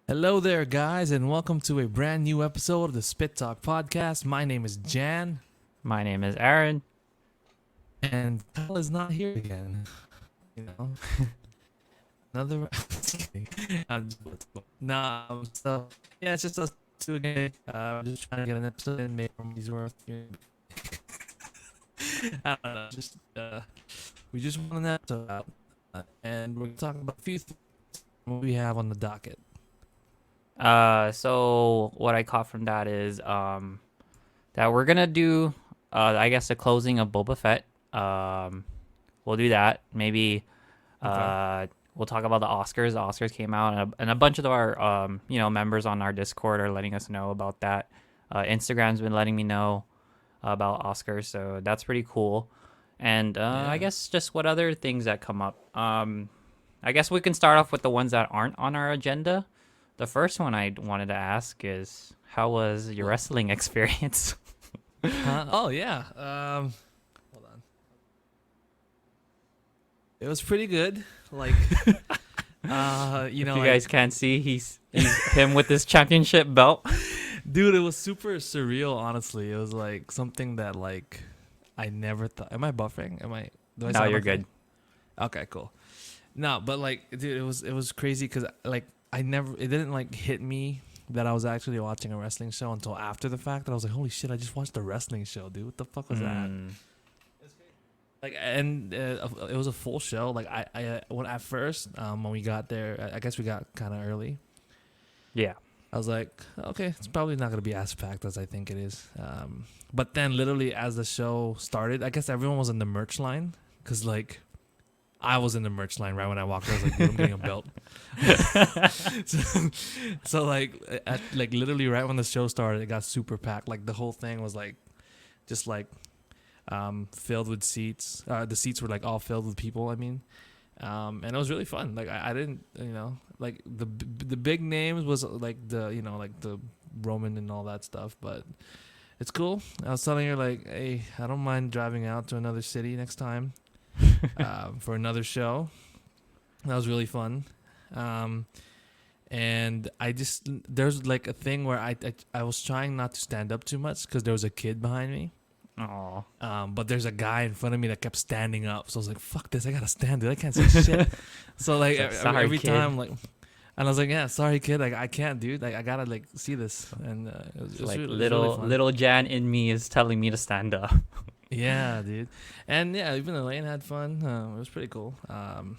Hello there, guys, and welcome to a brand new episode of the Spit Talk podcast. My name is Jan, My name is Aaron. and Kyle is not here again. You know, another. I'm just, so yeah, it's just us two again. I'm just trying to get an episode in, maybe from these worth. I don't know. We just want an episode out, and we're talking about a few things we have on the docket. So what I caught from that is that we're gonna do I guess the closing of Boba Fett. We'll do that. Maybe Okay. we'll talk about the Oscars. The Oscars came out, and a bunch of our members on our Discord are letting us know about that. Instagram's been letting me know about Oscars, so that's pretty cool. And I Yeah. guess just what other things that come up. I guess we can start off with the ones that aren't on our agenda. The first one I wanted to ask is, how was your wrestling experience? Oh yeah. Hold on. It was pretty good. Like, If you like, guys can't see, he's him with his championship belt. dude, it was super surreal. Honestly, it was like something that like I never thought. Am I buffering? Am I? Do I No, sound you're okay? good. Okay, cool. No, but like, dude, it was crazy because like it didn't like hit me that I was actually watching a wrestling show until after the fact. That I was like, holy shit, I just watched a wrestling show, dude. What the fuck was that? Mm, Like, and it was a full show. Like when at first when we got there, I guess we got kind of early. yeah. I was like, okay, it's probably not gonna be as packed as I think it is. But then literally as the show started, I guess everyone was in the merch line because like I was in the merch line right when I walked. I was like, dude, I'm getting a belt. so like literally right when the show started, it got super packed. Like the whole thing was like just like filled with seats. The seats were like all filled with people. I mean, and it was really fun. Like I didn't, like the big names was like like the Roman and all that stuff. But it's cool. I was telling her like, hey, I don't mind driving out to another city next time for another show. That was really fun. And there's like a thing where I was trying not to stand up too much because there was a kid behind me. Oh. But there's a guy in front of me that kept standing up. So I was like, fuck this, I gotta stand, dude. I can't see shit. So like Sorry, every kid. time, like, and I was like, yeah, sorry, kid. Like I can't, dude. Like I gotta like see this. And it was Like really, it was really fun. little Jan in me is telling me to stand up. Yeah, dude. And yeah, even Elaine had fun. It was pretty cool. And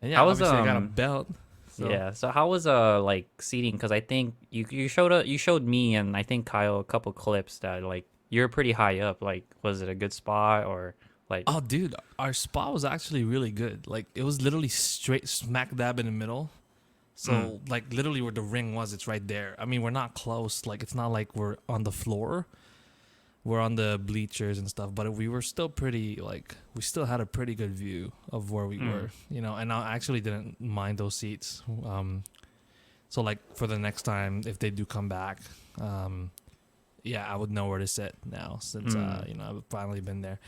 yeah, How was obviously I got a belt. So. Yeah. So how was like seating? Because I think you showed me and I think Kyle a couple clips that like you're pretty high up. Like, was it a good spot or like? Oh, dude, our spot was actually really good. Like, it was literally straight smack dab in the middle. So, like, literally where the ring was, it's right there. I mean, we're not close. Like, it's not like we're on the floor. We're on the bleachers and stuff. But we were still pretty, like, we still had a pretty good view of where we were, and I actually didn't mind those seats. So, like, for the next time, if they do come back, yeah, I would know where to sit now since, I've finally been there.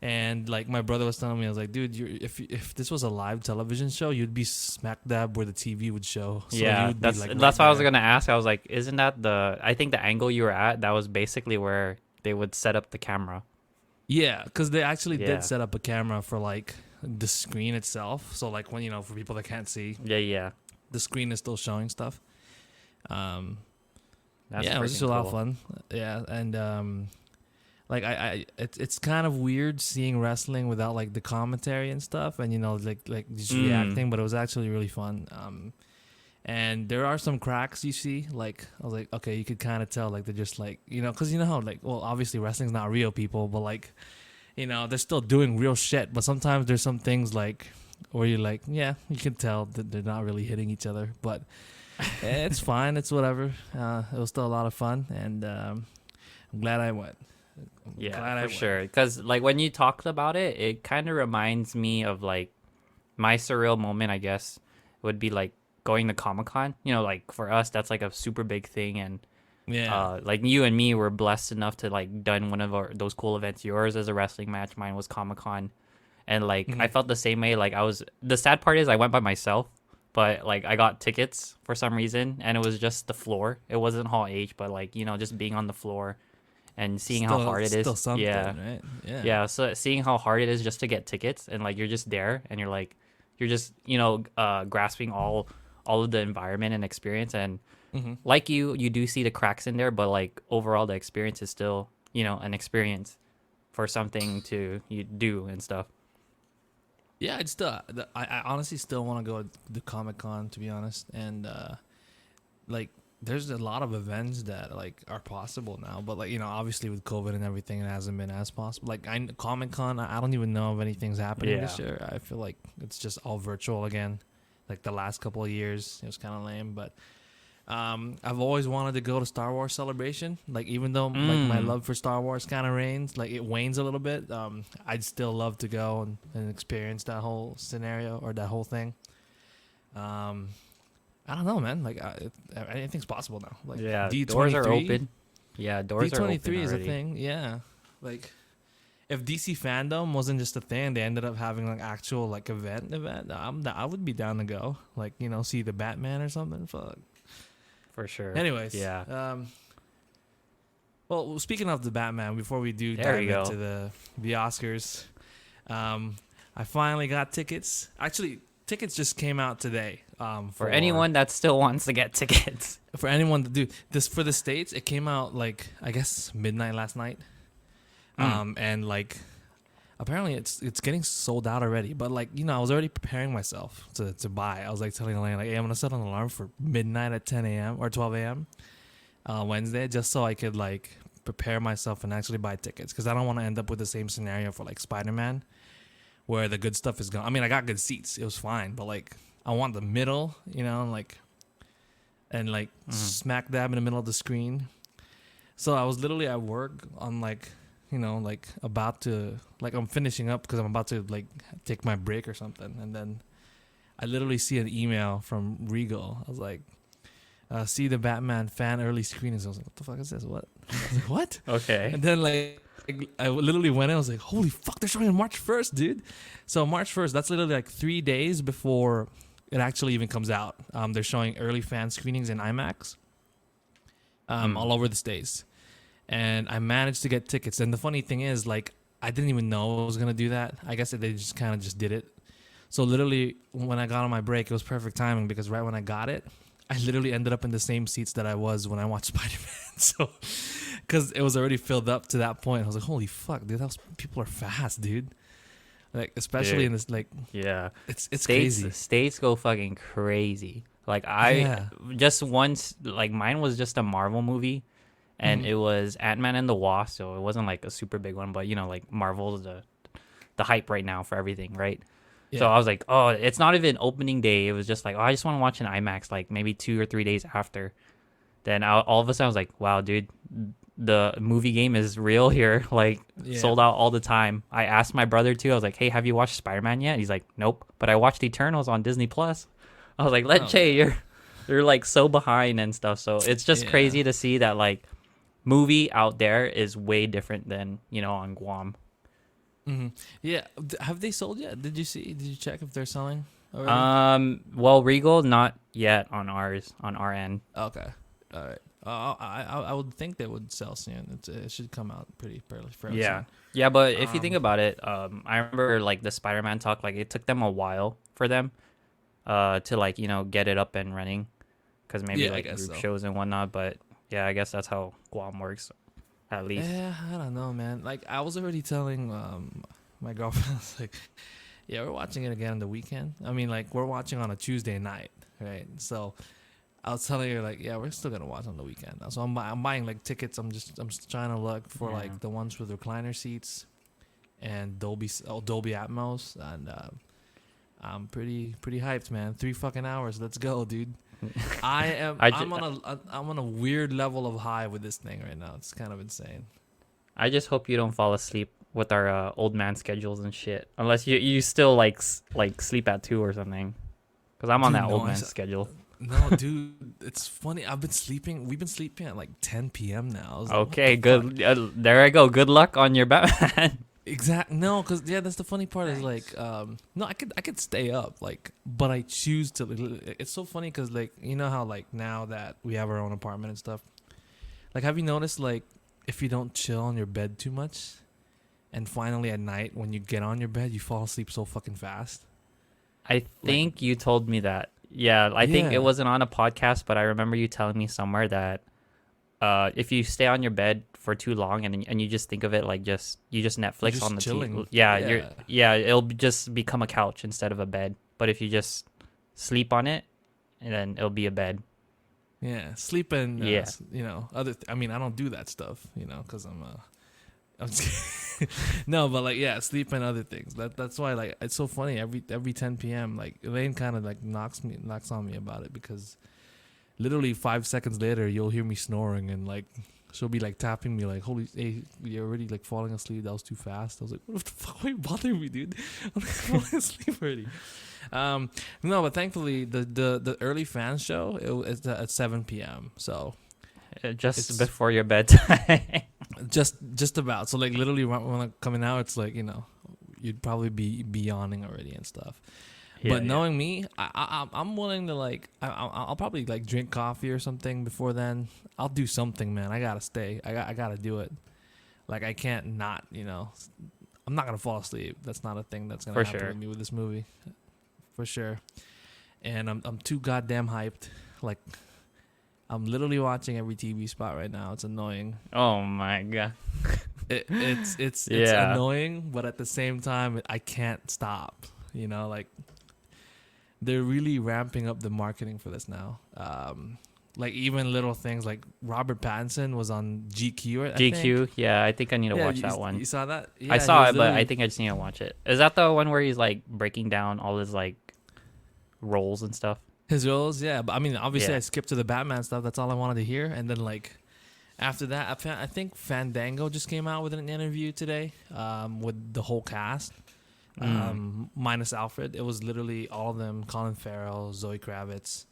And like my brother was telling me, I was like, dude, if this was a live television show, you'd be smack dab where the TV would show. So Yeah, you'd that's be, like, that's right what I was there. gonna ask. I was like, isn't that I think the angle you were at, that was basically where they would set up the camera. Yeah, because they actually Yeah. did set up a camera for like the screen itself. So like when for people that can't see, Yeah. the screen is still showing stuff. That's Yeah, it was freaking just a lot of cool. fun. Yeah, and like it's kind of weird seeing wrestling without like the commentary and stuff, and like just reacting. But it was actually really fun. And there are some cracks you see. Like I was like, okay, you could kind of tell like they're just like because you know how like well obviously wrestling's not real people, but like they're still doing real shit. But sometimes there's some things like where you're like, yeah, you can tell that they're not really hitting each other, but. It's fine. It's whatever. It was still a lot of fun, and I'm glad I went. Yeah, for sure. Because like when you talked about it, it kind of reminds me of like my surreal moment. I guess would be like going to Comic-Con. Like for us, that's like a super big thing, and Yeah. like you and me were blessed enough to like done one of those cool events. Yours is a wrestling match. Mine was Comic-Con, and like I felt the same way. Like the sad part is I went by myself, but like I got tickets for some reason, and it was just the floor. It wasn't Hall H, but like just being on the floor and seeing how hard it is. Still something, Yeah, right? Yeah. yeah. So seeing how hard it is just to get tickets, and like you're just there, and you're just grasping all of the environment and experience, and like you do see the cracks in there, but like overall the experience is still an experience for something to you do and stuff. Yeah, it's I honestly still want to go to the Comic-Con, to be honest, and like there's a lot of events that like are possible now, but like obviously with COVID and everything, it hasn't been as possible. Like Comic-Con, I don't even know if anything's happening this year. I feel like it's just all virtual again. Like the last couple of years, it was kind of lame, but I've always wanted to go to Star Wars Celebration. Like even though like my love for Star Wars kind of wanes a little bit, I'd still love to go and experience that whole scenario or that whole thing. I don't know, man. Like anything's possible now. Like D23, doors are open. Yeah, doors are open. D23 is a thing. Yeah, like if DC fandom wasn't just a thing, they ended up having like actual like event. I would be down to go. Like see the Batman or something. Fuck. For sure. Anyways, yeah. Well, speaking of the Batman, before we do dive into the Oscars, I finally got tickets. Actually, tickets just came out today. For anyone that still wants to get tickets. For anyone to do this for the States, it came out like I guess midnight last night. And like apparently it's getting sold out already. But like I was already preparing myself to buy. I was like telling Elaine like, hey, I'm gonna set an alarm for midnight at 10 a.m. or 12 a.m. Wednesday, just so I could like prepare myself and actually buy tickets, because I don't want to end up with the same scenario for like Spider-Man, where the good stuff is gone. I mean, I got good seats, it was fine, but like I want the middle, and smack dab in the middle of the screen. So I was literally at work on like about to I'm finishing up because I'm about to like take my break or something, and then I literally see an email from Regal. I was like, see the Batman fan early screenings. I was like, what the fuck is this? What? I was like, what? Okay. And then I literally went in. I was like, holy fuck, they're showing on March 1st, dude. So March 1st, that's literally like 3 days before it actually even comes out. They're showing early fan screenings in IMAX all over the States. And I managed to get tickets. And the funny thing is, like, I didn't even know I was going to do that. I guess they just kind of just did it. So literally, when I got on my break, it was perfect timing, because right when I got it, I literally ended up in the same seats that I was when I watched Spider-Man. So, because it was already filled up to that point. I was like, holy fuck, dude, people are fast, dude. Like, especially in this, like, yeah, it's crazy. States go fucking crazy. Like, just once, like, mine was just a Marvel movie. And it was Ant-Man and the Wasp, so it wasn't like a super big one, but like Marvel's the hype right now for everything, right? Yeah. So I was like, oh, it's not even opening day. It was just like, oh, I just want to watch an IMAX like maybe 2 or 3 days after. Then all of a sudden I was like, wow, dude, the movie game is real here. Like sold out all the time. I asked my brother too. I was like, hey, have you watched Spider-Man yet? And he's like, nope, but I watched Eternals on Disney Plus. I was like, Leche, you're like so behind and stuff. So it's just crazy to see that like movie out there is way different than on Guam. Yeah, have they sold yet? Did you check if they're selling already? Well, Regal not yet on our end. Okay, all right. I would think they would sell soon. It should come out pretty fairly soon. Yeah, but if you think about it, I remember like the Spider-Man talk, like it took them a while for them to like get it up and running, because maybe like group shows and whatnot, but yeah, I guess that's how Guam works, at least. Yeah, I don't know, man. Like, I was already telling my girlfriend, I was like, yeah, we're watching it again on the weekend. I mean, like, we're watching on a Tuesday night, right? So I was telling her, like, yeah, we're still going to watch on the weekend. So I'm buying, like, tickets. I'm trying to look for, like, the ones with recliner seats and Dolby Atmos. And I'm pretty hyped, man. 3 fucking hours. Let's go, dude. I'm on a weird level of high with this thing right now. It's kind of insane. I just hope you don't fall asleep with our old man schedules and shit. Unless you still like sleep at 2 or something. Because I'm on that old man schedule. No, dude, it's funny. We've been sleeping at like 10 p.m. now. Okay, good. There I go. Good luck on your Batman. No, because yeah, that's the funny part is like, no, I could stay up, like, but I choose to. It's so funny because like you know how like now that we have our own apartment and stuff, like have you noticed like if you don't chill on your bed too much, and finally at night when you get on your bed you fall asleep so fucking fast. I Like think you told me that. Yeah, I think it yeah, wasn't on a podcast, but I remember you telling me somewhere that if you stay on your bed for too long and you just think of it like you just you're Netflix on just the TV. chilling. Yeah, Yeah, it'll just become a couch instead of a bed. But if you just sleep on it, and then it'll be a bed. yeah, sleeping. Yeah. You know, I mean, I don't do that stuff. You know, because I'm just no, but like yeah, sleep and other things. That's why like it's so funny. Every 10 p.m. like Elaine kind of like knocks on me about it because literally 5 seconds later you'll hear me snoring and like she'll be like tapping me like holy hey you're already like falling asleep. That was too fast. I was like what the fuck are you bothering me, dude? I'm like falling asleep already. No, but thankfully the early fan show it's at 7 p.m. So Just it's before your bedtime. just about. So like literally when I'm coming out, it's like you'd probably be yawning already and stuff. Yeah, But yeah. knowing me, I'm willing to like I'll probably like drink coffee or something before then. I'll do something, man. I gotta stay. I gotta do it. Like I can't not. I'm not gonna fall asleep. That's not a thing that's gonna For happen sure. with me with this movie, for sure. And I'm too goddamn hyped. Like I'm literally watching every TV spot right now. It's annoying. Oh my god. It's Yeah. annoying, but at the same time, I can't stop. Like they're really ramping up the marketing for this now. Like even little things like Robert Pattinson was on GQ. I think. GQ. Yeah, I think I need to Yeah, watch that one. you saw that? Yeah, I he saw was it, but I literally- think I just need to watch it. Is that the one where he's like breaking down all his like roles and stuff? his roles. Yeah, but I mean, obviously, Yeah. I skipped to the Batman stuff. That's all I wanted to hear, and then like after that, I think Fandango just came out with an interview today, with the whole cast. Minus Alfred. It was literally all of them: Colin Farrell, Zoe Kravitz.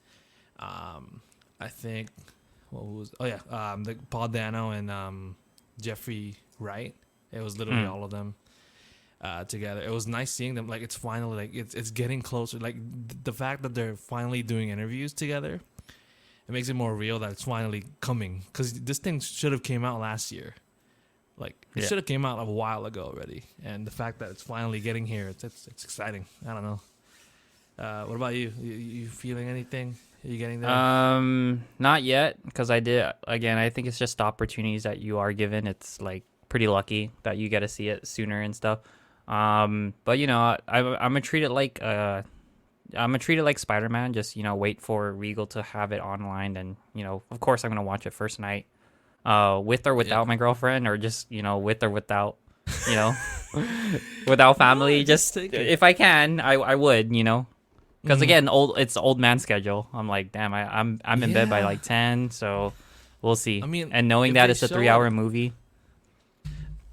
I think the Paul Dano and Jeffrey Wright. It was literally all of them together. It was nice seeing them. Like it's finally like it's getting closer. Like the fact that they're finally doing interviews together, it makes it more real that it's finally coming. Because this thing should have came out last year. Like it Yeah. should have came out a while ago already, and the fact that it's finally getting here, it's exciting. I don't know. What about you? You feeling anything? Are you getting there? Not yet, because I did again. I think it's just the opportunities that you are given. It's like pretty lucky that you get to see it sooner and stuff. But I'm gonna treat it like Spider-Man. Just wait for Regal to have it online, and of course I'm gonna watch it first night. With or without my girlfriend, or just with or without, without family. No, just take it. if I can, I would, because again, it's old man schedule. I'm like, damn, I'm in bed by Yeah. like 10, so we'll see. I mean, and knowing if that they it's a show 3-hour up- movie,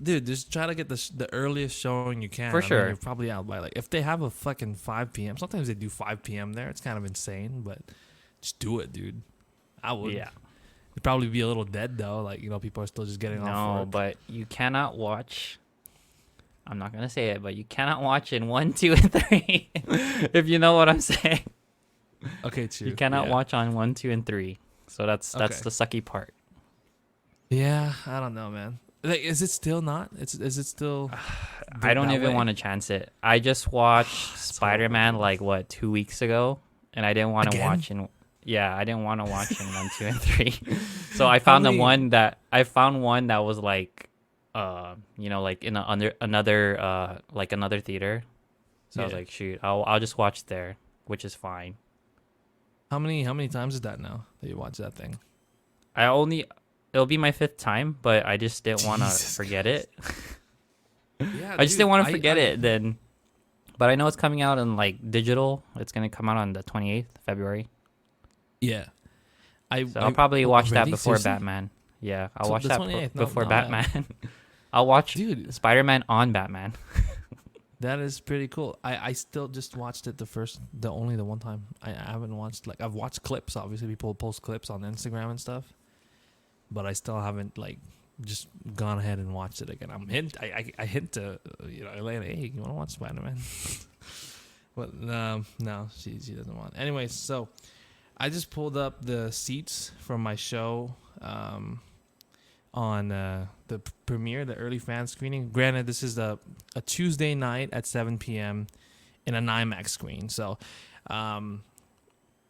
Dude, just try to get the earliest showing you can. For I mean, sure. you're probably out by like if they have a fucking 5 p.m. Sometimes they do 5 p.m. there. It's kind of insane, but just do it, dude. I would. yeah, It'd probably be a little dead though. Like people are still just getting off no, work. but you cannot watch. I'm not gonna say it, but you cannot watch in 1, 2, and 3. If you know what I'm saying. Okay, true. You cannot yeah. watch on 1, 2, and 3. So that's Okay. the sucky part. Yeah, I don't know, man. Like, is it still not? Is it still? I don't that even way? want to chance it. I just watched Spider-Man like 2 weeks ago, and I didn't want to Again? watch in. Yeah, I didn't want to watch in 1, 2, and 3. So I found many- one that was like, like in another theater. So I was Yeah. like, shoot, I'll just watch there, which is fine. How many times is that now that you watch that thing? It'll be my 5th time, but I just didn't want to Jesus forget it. Yeah, I just didn't want to forget it then. But I know it's coming out in like digital. It's gonna come out on the 28th of February. Yeah, So I'll probably watch that already? before Seriously? Batman. Yeah, I'll So watch the that 28th, before not Batman. I'll watch Dude, Spider-Man on Batman. that is pretty cool. I still just watched it only the one time. I haven't watched I've watched clips. Obviously, people post clips on Instagram and stuff, but I still haven't just gone ahead and watched it again. I hint to Elena, hey, you want to watch Spider-Man? But no, she doesn't want. Anyways, so I just pulled up the seats from my show on the premiere, the early fan screening. Granted, this is a Tuesday night at 7 p.m. in an IMAX screen. So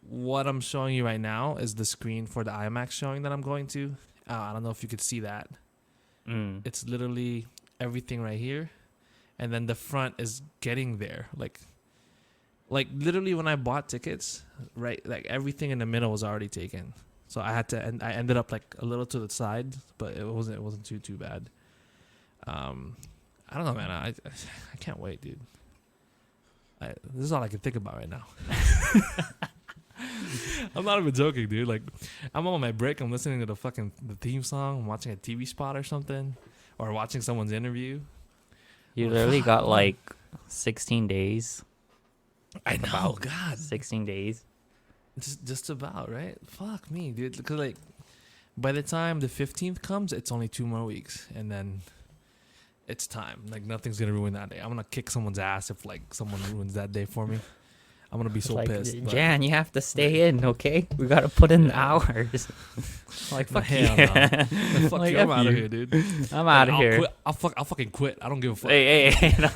what I'm showing you right now is the screen for the IMAX showing that I'm going to. I don't know if you could see that. It's literally everything right here, and then the front is getting there. Like literally when I bought tickets, right? Like everything in the middle was already taken. So I had to, and I ended up like a little to the side, but it wasn't too bad. I don't know, man. I can't wait, dude. This is all I can think about right now. I'm not even joking, dude. Like, I'm on my break. I'm listening to the theme song. I'm watching a TV spot or something, or watching someone's interview. You literally got like 16 days. I know, about God. 16 days. Just about, right? Fuck me, dude. Because like, by the time the 15th comes, it's only 2 more weeks, and then it's time. Like, nothing's gonna ruin that day. I'm gonna kick someone's ass if like someone ruins that day for me. I'm gonna be so like, pissed. Jan, you have to stay in, okay? We gotta put in the hours. Like, fuck you. No. Fuck Like, you. I'm F out of you. here, dude. I'm out of here. Quit. I'll fucking quit. I don't give a fuck. Hey, no.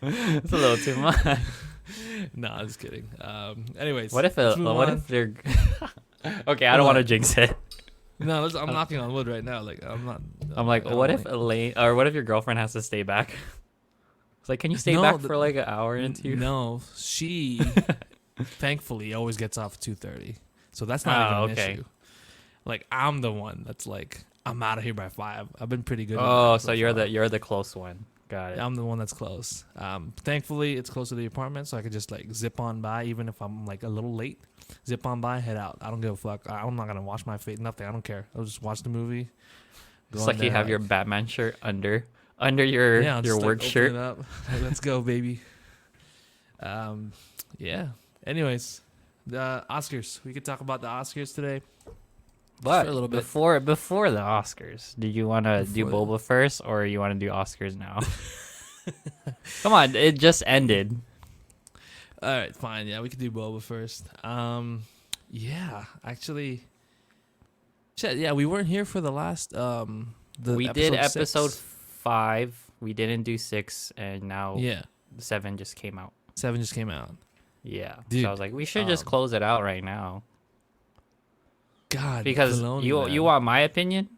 It's a little too much. No, I'm just kidding. Anyways, What if let's move what on. if they're okay? I don't want to jinx it. No, I'm knocking on wood right now. Like I'm not. I'm like, what if Elaine, or what if your girlfriend has to stay back? It's like, can you stay back for like an hour and two? No, she thankfully always gets off at 2:30, so that's not even an issue. Like I'm the one that's like, I'm out of here by 5. I've been pretty good. Oh, so you're the close one. Got it. I'm the one that's close. Thankfully, it's close to the apartment, so I could just like zip on by, even if I'm like a little late. Zip on by, head out. I don't give a fuck. I'm not gonna wash my face. Nothing. I don't care. I'll just watch the movie. It's like you have your Batman shirt under your work shirt. It up. Let's go, baby. Yeah. Anyways, the Oscars. We could talk about the Oscars today. But for a little bit. before the Oscars, did you want to do Boba first, or you want to do Oscars now? Come on, it just ended. All right, fine. Yeah, we could do Boba first. Yeah, actually, shit. Yeah, we weren't here for the last. We did episode 6. 5. We didn't do 6, and now 7 just came out. 7 just came out. Yeah, Dude, so I was like, we should just close it out right now. God, because Filoni, you want my opinion?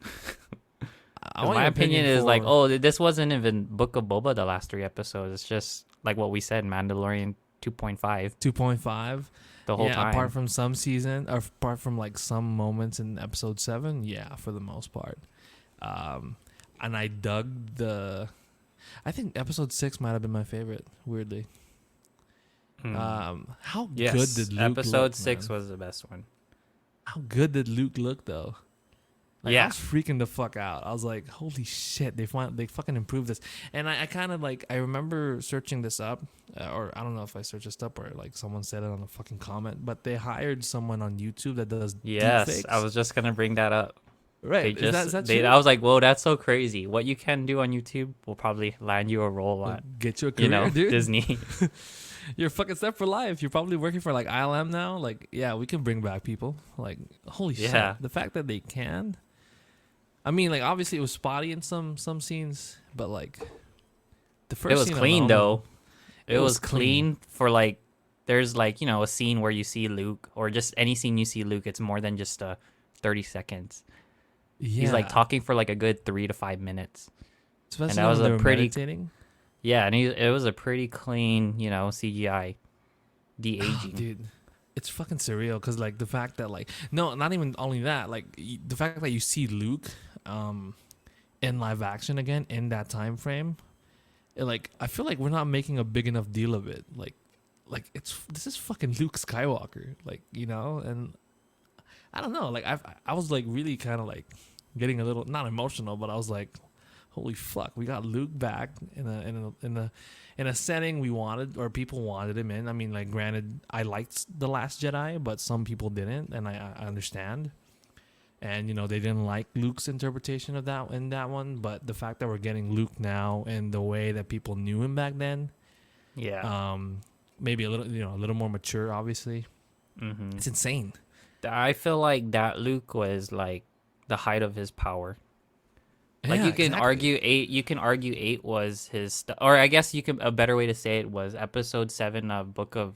My opinion is like, oh, this wasn't even Book of Boba the last 3 episodes. It's just like what we said, Mandalorian 2.5. 2.5 the whole time. Apart from some season, or apart from like some moments in episode 7, yeah, for the most part. And I dug I think episode 6 might have been my favorite, weirdly. How good did Luke episode look, 6 man? was the best one. How good did Luke look, though? Like, Yeah. I was freaking the fuck out. I was like, holy shit, they fucking improved this. And I kind of like, I remember searching this up, or I don't know if I searched this up or like someone said it on a fucking comment, but they hired someone on YouTube that does Yes, deepfakes. I was just going to bring that up. Right. Is that true? I was like, whoa, that's so crazy. What you can do on YouTube will probably land you a role at, Get you a career, dude. Disney. You're fucking set for life. You're probably working for like ILM now. Like, yeah, we can bring back people. Like, holy shit. The fact that they can. I mean, like, obviously it was spotty in some scenes, but like the first It was scene clean alone, though. It was clean for like, there's like, a scene where you see Luke, or just any scene you see Luke, it's more than just 30 seconds. Yeah. He's like talking for like a good 3 to 5 minutes. Especially and that was when they a were pretty meditating. Yeah, and it was a pretty clean, CGI de-aging. Oh, dude, it's fucking surreal because like the fact that like no, not even only that, like the fact that you see Luke in live action again in that time frame, like I feel like we're not making a big enough deal of it. Like this is fucking Luke Skywalker, like, and I don't know, like I was like really kind of like getting a little not emotional, but I was like, holy fuck, we got Luke back in a setting we wanted, or people wanted him in. I mean, like, granted, I liked The Last Jedi, but some people didn't, and I understand. and they didn't like Luke's interpretation of that in that one. But the fact that we're getting Luke now and the way that people knew him back then, Yeah. maybe a little a little more mature, obviously. Mm-hmm. It's insane. I feel like that Luke was like the height of his power. Like Yeah, you can exactly. argue eight. You can argue eight was or I guess you can. A better way to say it was episode 7 of Book of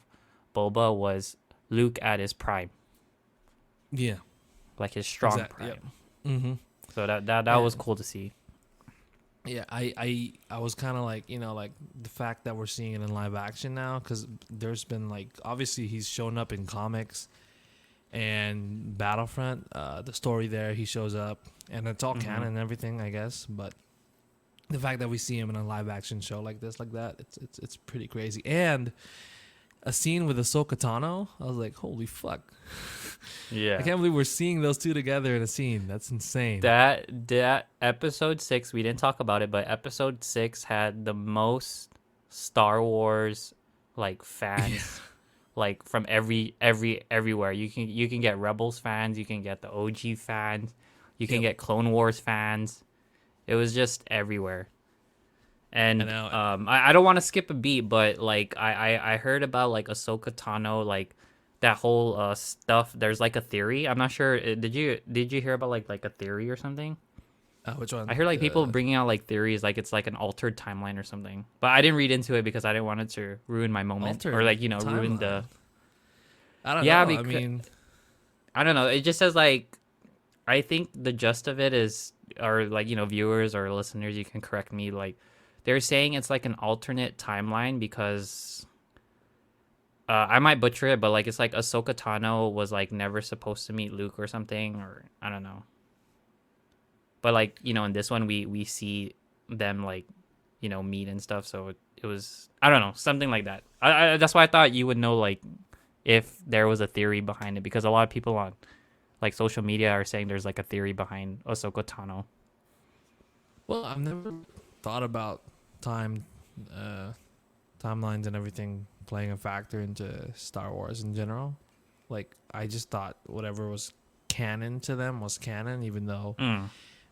Boba was Luke at his prime, Yeah, like his strong exactly. Yep. prime. Mm-hmm. So that was And cool to see. yeah, I was kind of like like the fact that we're seeing it in live action now, because there's been like obviously he's shown up in comics and Battlefront, the story there he shows up, and it's all canon and everything, I guess. But the fact that we see him in a live action show like this, like that, it's pretty crazy. And a scene with Ahsoka Tano, I was like, holy fuck! Yeah. I can't believe we're seeing those two together in a scene. That's insane. That episode 6, we didn't talk about it, but episode 6 had the most Star Wars like fans like from everywhere. You can get Rebels fans, you can get the OG fans, you can get Clone Wars fans. It was just everywhere. And I don't want to skip a beat, but like I heard about like Ahsoka Tano, like that whole stuff. There's like a theory. I'm not sure. Did you hear about like a theory or something? Which one? I heard like people bringing out like theories, like it's like an altered timeline or something. But I didn't read into it because I didn't want it to ruin my moment or like ruin the. I don't know. I mean, I don't know. It just says like, I think the gist of it is, or like viewers or listeners, you can correct me. Like, they're saying it's like an alternate timeline because. I might butcher it, but like it's like Ahsoka Tano was like never supposed to meet Luke or something, or I don't know. But like in this one we see them like meet and stuff, so it was I don't know, something like that. I that's why I thought you would know like if there was a theory behind it, because a lot of people on like social media are saying there's like a theory behind Ahsoka Tano. Well, I've never thought about timelines and everything playing a factor into Star Wars in general. Like, I just thought whatever was canon to them was canon, even though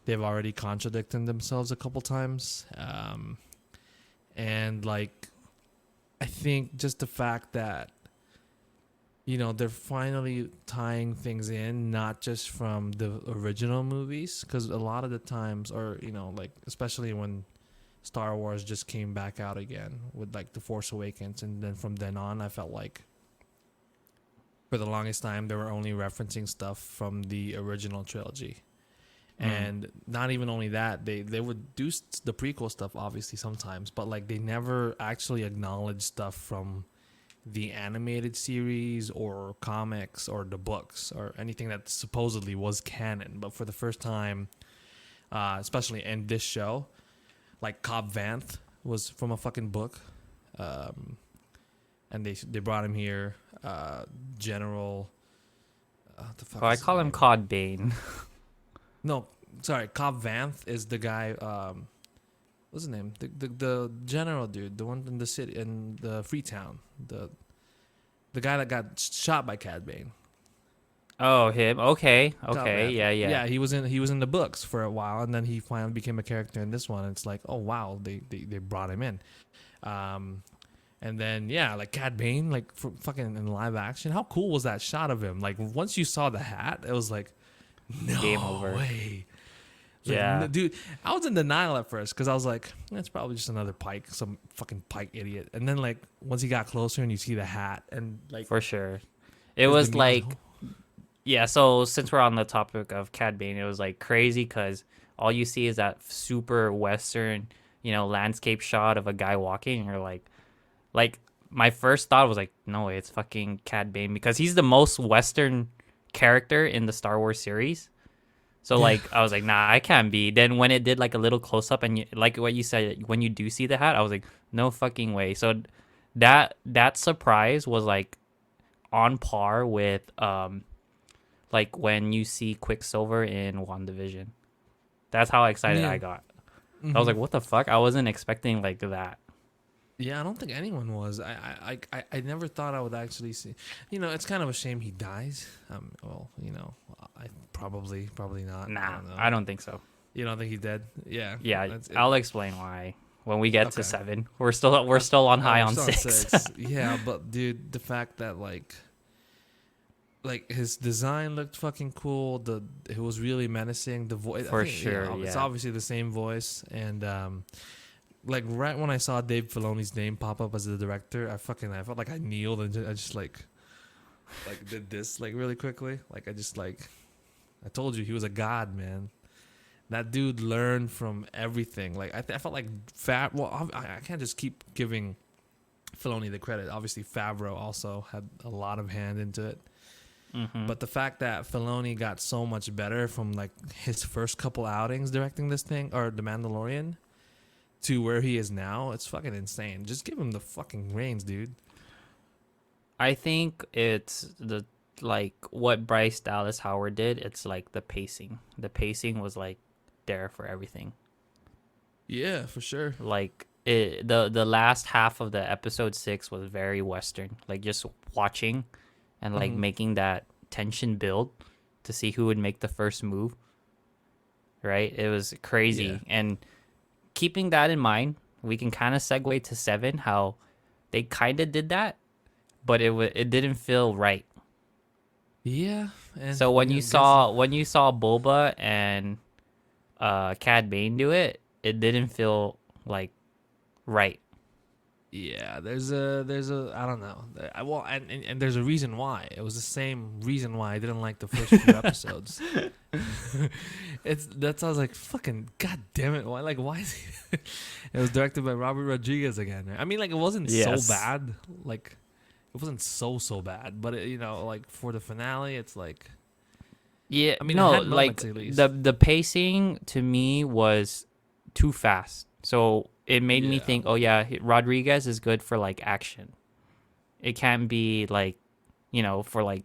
they've already contradicted themselves a couple times. And like, I think just the fact that they're finally tying things in, not just from the original movies, because a lot of the times, or like especially when Star Wars just came back out again with like The Force Awakens, and then from then on, I felt like for the longest time they were only referencing stuff from the original trilogy. And not even only that, they would do the prequel stuff obviously sometimes, but like they never actually acknowledged stuff from the animated series or comics or the books or anything that supposedly was canon. But for the first time, especially in this show, like Cobb Vanth was from a fucking book, and they brought him here. General, the fuck I is call his him name? Cod Bane. No, sorry, Cobb Vanth is the guy. What's his name? The general dude, the one in the city in the Freetown, the guy that got shot by Cad Bane. Oh, him. Okay. Cobb Okay. Vanth. Yeah. Yeah, he was in the books for a while, and then he finally became a character in this one. And it's like, oh wow, they brought him in. And then like Cad Bane, like for fucking in live action, how cool was that shot of him? Like once you saw the hat, it was like, no Game over. way. Like, Yeah. dude, I was in denial at first because I was like, it's probably just another Pike, some fucking Pike idiot. And then like once he got closer and you see the hat and like For sure. It was like, yeah, so since we're on the topic of Cad Bane, it was like crazy because all you see is that super Western, landscape shot of a guy walking, and you're like my first thought was like, no way, it's fucking Cad Bane, because he's the most Western character in the Star Wars series. So like I was like, nah, I can't be. Then when it did like a little close up, and like what you said, when you do see the hat, I was like, no fucking way. So that surprise was like on par with like when you see Quicksilver in WandaVision. That's how excited I got. I was like, what the fuck? I wasn't expecting like that. Yeah, I don't think anyone was. I never thought I would actually see. It's kind of a shame he dies. Well, I probably not. I Nah, don't know. I don't think so. You don't think he's dead? Yeah. Yeah, That's it. I'll explain why when we get to Okay. 7. We're still on high We're on still on 6. Yeah, but dude, the fact that like his design looked fucking cool. It was really menacing. The voice, For sure, it's yeah. obviously the same voice, and like right when I saw Dave Filoni's name pop up as the director, I felt like I kneeled and I just like did this like really quickly. Like I told you he was a god, man. That dude learned from everything. Like I felt like I can't just keep giving Filoni the credit. Obviously, Favreau also had a lot of hand into it. Mm-hmm. But the fact that Filoni got so much better from like his first couple outings directing this thing or The Mandalorian to where he is now, it's fucking insane. Just give him the fucking reins, dude. I think it's the like what Bryce Dallas Howard did. It's like the pacing. The pacing was like there for everything. Yeah, for sure. Like the last half of the episode 6 was very Western. Like just watching and like making that tension build to see who would make the first move. Right? It was crazy. Yeah. And keeping that in mind, we can kind of segue to 7 how they kind of did that, but it didn't feel right. Yeah. And So when you saw Boba and Cad Bane do it, it didn't feel like right. Yeah, there's a I don't know. Well, and there's a reason why. It was the same reason why I didn't like the first few episodes. I was like, fucking god damn it! Why is he? It was directed by Robert Rodriguez again. Right? I mean, like it wasn't so bad. Like it wasn't so bad, but like for the finale, it's like. Yeah, I mean, no, it had like moments, at least. the pacing to me was too fast. So it made me think, oh yeah, Rodriguez is good for like action. It can't be like, for like,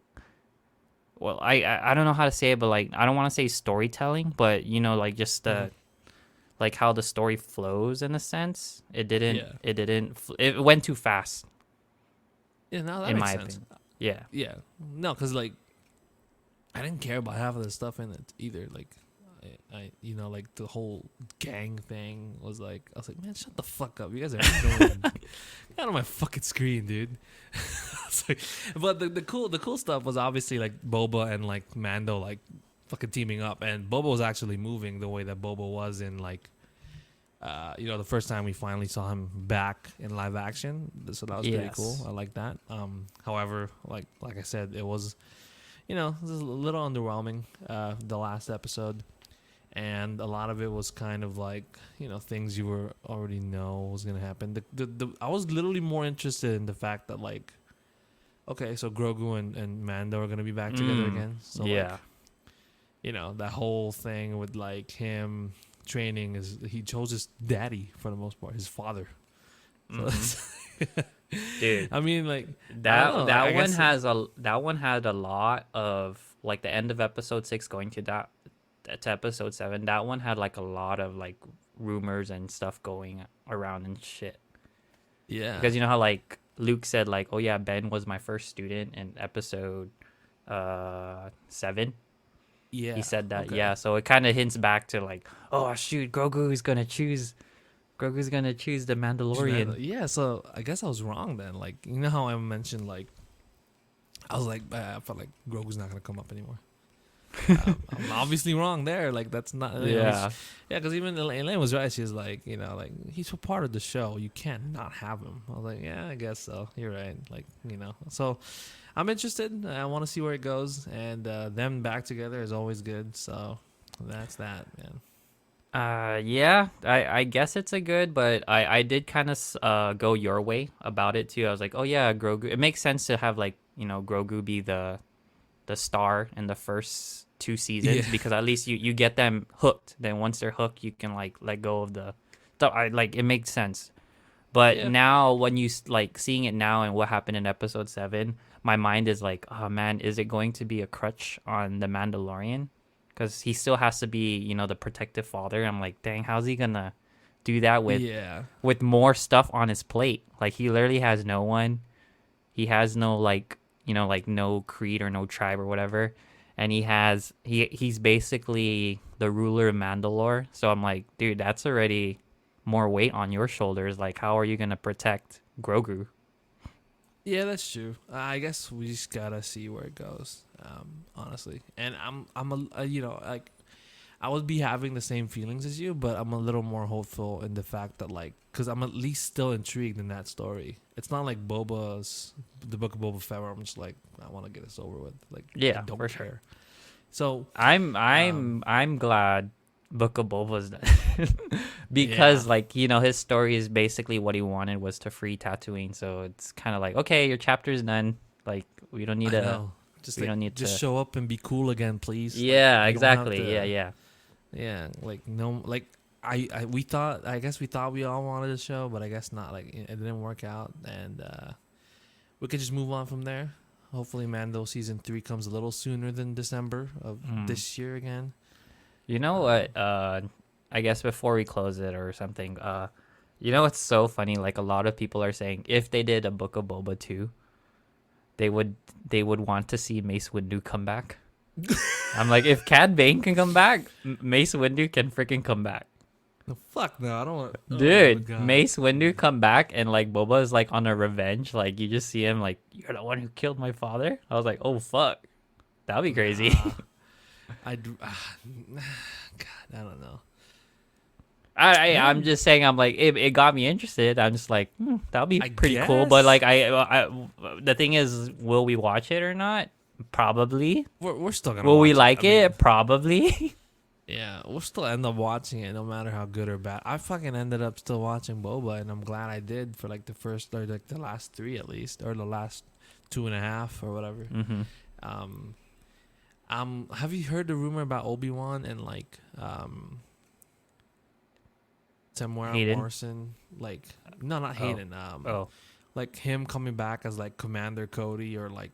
well, I don't know how to say it, but like I don't want to say storytelling, but like just like how the story flows in a sense. It went too fast. Yeah, no, that in makes my sense. opinion. Yeah. Yeah, no, because like I didn't care about half of the stuff in it either. Like, I like the whole gang thing was like, I was like, man, shut the fuck up. You guys are annoying. Get out of my fucking screen, dude. Like, but the cool stuff was obviously like Boba and like Mando like fucking teaming up, and Boba was actually moving the way that Boba was in like, the first time we finally saw him back in live action. So that was pretty cool. I like that. However, like I said, it was. It was a little underwhelming, the last episode. And a lot of it was kind of like, things you were already know was going to happen. I was literally more interested in the fact that, like, okay, so Grogu and Mando are going to be back together again. So, yeah. Like, that whole thing with, like, him training he chose his daddy for the most part, his father. So Dude, I mean, like that one had a lot of like the end of episode 6 going to episode 7. That one had like a lot of like rumors and stuff going around and shit. Yeah, because how like Luke said like, oh yeah, Ben was my first student in episode 7. Yeah, he said that. okay. Yeah, so it kind of hints back to like, oh shoot, Grogu's gonna choose the Mandalorian. Yeah, so I guess I was wrong then. Like, how I mentioned, like, I was like, I felt like Grogu's not going to come up anymore. I'm obviously wrong there. Like, that's not. Yeah. Because even Elaine was right. She was like, like, he's a part of the show. You can't not have him. I was like, yeah, I guess so. You're right. Like, So I'm interested. I want to see where it goes. And them back together is always good. So that's that, man. Yeah, I guess it's a good, but I did kind of go your way about it too. I was like, oh yeah, Grogu. It makes sense to have like Grogu be the star in the first 2 seasons because at least you get them hooked. Then once they're hooked, you can like let go of the stuff. It makes sense. But now when you like seeing it now and what happened in episode 7, my mind is like, oh man, is it going to be a crutch on the Mandalorian? Because he still has to be, the protective father. I'm like, dang, how's he gonna do that with more stuff on his plate. Like he literally has no one. He has no like like no creed or no tribe or whatever, and he's basically the ruler of Mandalore. So I'm like, dude, that's already more weight on your shoulders. Like, how are you gonna protect Grogu? Yeah, that's true. I guess we just gotta see where it goes. Honestly, and I'm like I would be having the same feelings as you, but I'm a little more hopeful in the fact that like, because I'm at least still intrigued in that story. It's not like the Book of Boba Fett, where I'm just like, I want to get this over with. Like, Yeah, I don't for care. sure. So I'm glad Book of Boba's done because like his story is basically what he wanted was to free Tatooine. So it's kind of like, okay, your chapter's done. Like we don't need to. Just show up and be cool again, please. Yeah, like, exactly. Yeah. Yeah, like no, like I guess we thought we all wanted a show, but I guess not. Like it didn't work out, and we could just move on from there. Hopefully, Mando season 3 comes a little sooner than December of this year again. You know what? I guess before we close it or something, it's so funny. Like a lot of people are saying if they did a Book of Boba 2, they would want to see Mace Windu come back. I'm like, if Cad Bane can come back, Mace Windu can freaking come back. No, fuck no, I don't want. Dude, Mace Windu come back and like Boba is like on a revenge. Like you just see him like, you're the one who killed my father. I was like, oh fuck, that'd be crazy. God, I don't know. I'm just saying. I'm like, it got me interested. I'm just like, that'd be pretty cool. But like, the thing is, will we watch it or not? Probably. We're still gonna. Will we like it? Probably. Yeah, we'll still end up watching it, no matter how good or bad. I fucking ended up still watching Boba, and I'm glad I did for like the first or like the last 3 at least, or the last 2.5 or whatever. Have you heard the rumor about Obi-Wan and like Samuel Morrison? Like, no, not Hayden. Like him coming back as like Commander Cody or like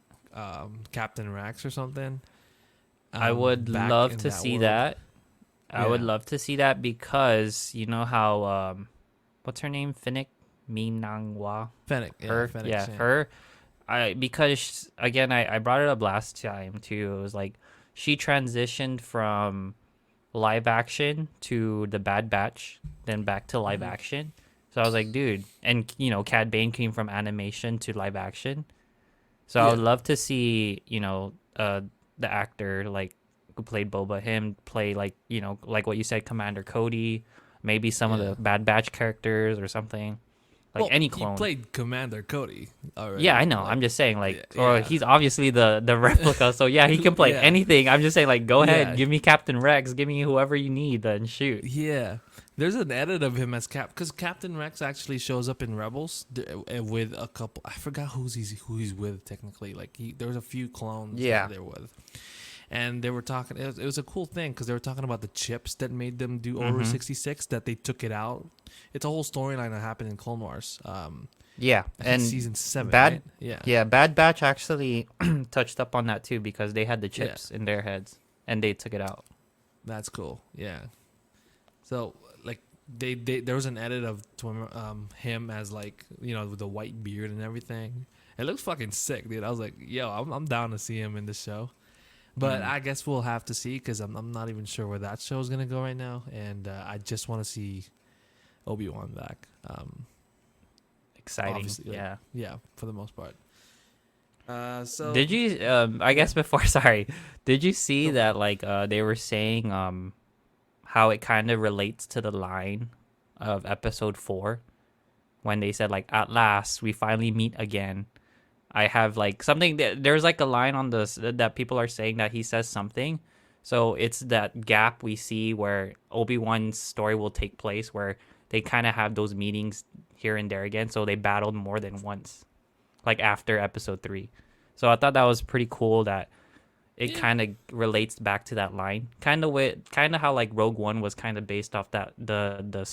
Captain Rex or something. I would love to see that. I would love to see that because you know how what's her name? Fennec Minangwa. Fennec. Her. Because again, I brought it up last time too. It was like she transitioned from live action to the Bad Batch, then back to live action. So I was like, dude, and Cad Bane came from animation to live action. So I would love to see the actor like who played Boba, him play like like what you said, Commander Cody, maybe some of the Bad Batch characters or something. Like any clone. He played Commander Cody already. Yeah, I know. I'm just saying, like, he's obviously the replica, so he can play anything. I'm just saying, like, go ahead, give me Captain Rex, give me whoever you need, then shoot. Yeah, there's an edit of him as because Captain Rex actually shows up in Rebels with a couple. I forgot who he's with technically. Like, there was a few clones that they're with. And they were talking. It was a cool thing because they were talking about the chips that made them do Order 66. That they took it out. It's a whole storyline that happened in Clone Wars. And season 7. Right? Bad Batch actually touched up on that too because they had the chips in their heads and they took it out. That's cool. Yeah. So like there was an edit of him as like with the white beard and everything. It looks fucking sick, dude. I was like, yo, I'm down to see him in this show. But I guess we'll have to see because I'm not even sure where that show is gonna go right now, and I just want to see Obi-Wan back. Exciting, yeah, for the most part. So did you? I guess before, sorry, did you see that like they were saying how it kind of relates to the line of Episode 4 when they said like, at last we finally meet again. I have like something there's like a line on this that people are saying that he says something. So it's that gap we see where Obi-Wan's story will take place where they kind of have those meetings here and there again. So they battled more than once, like after Episode 3. So I thought that was pretty cool that it kind of relates back to that line. Kind of how like Rogue One was kind of based off that the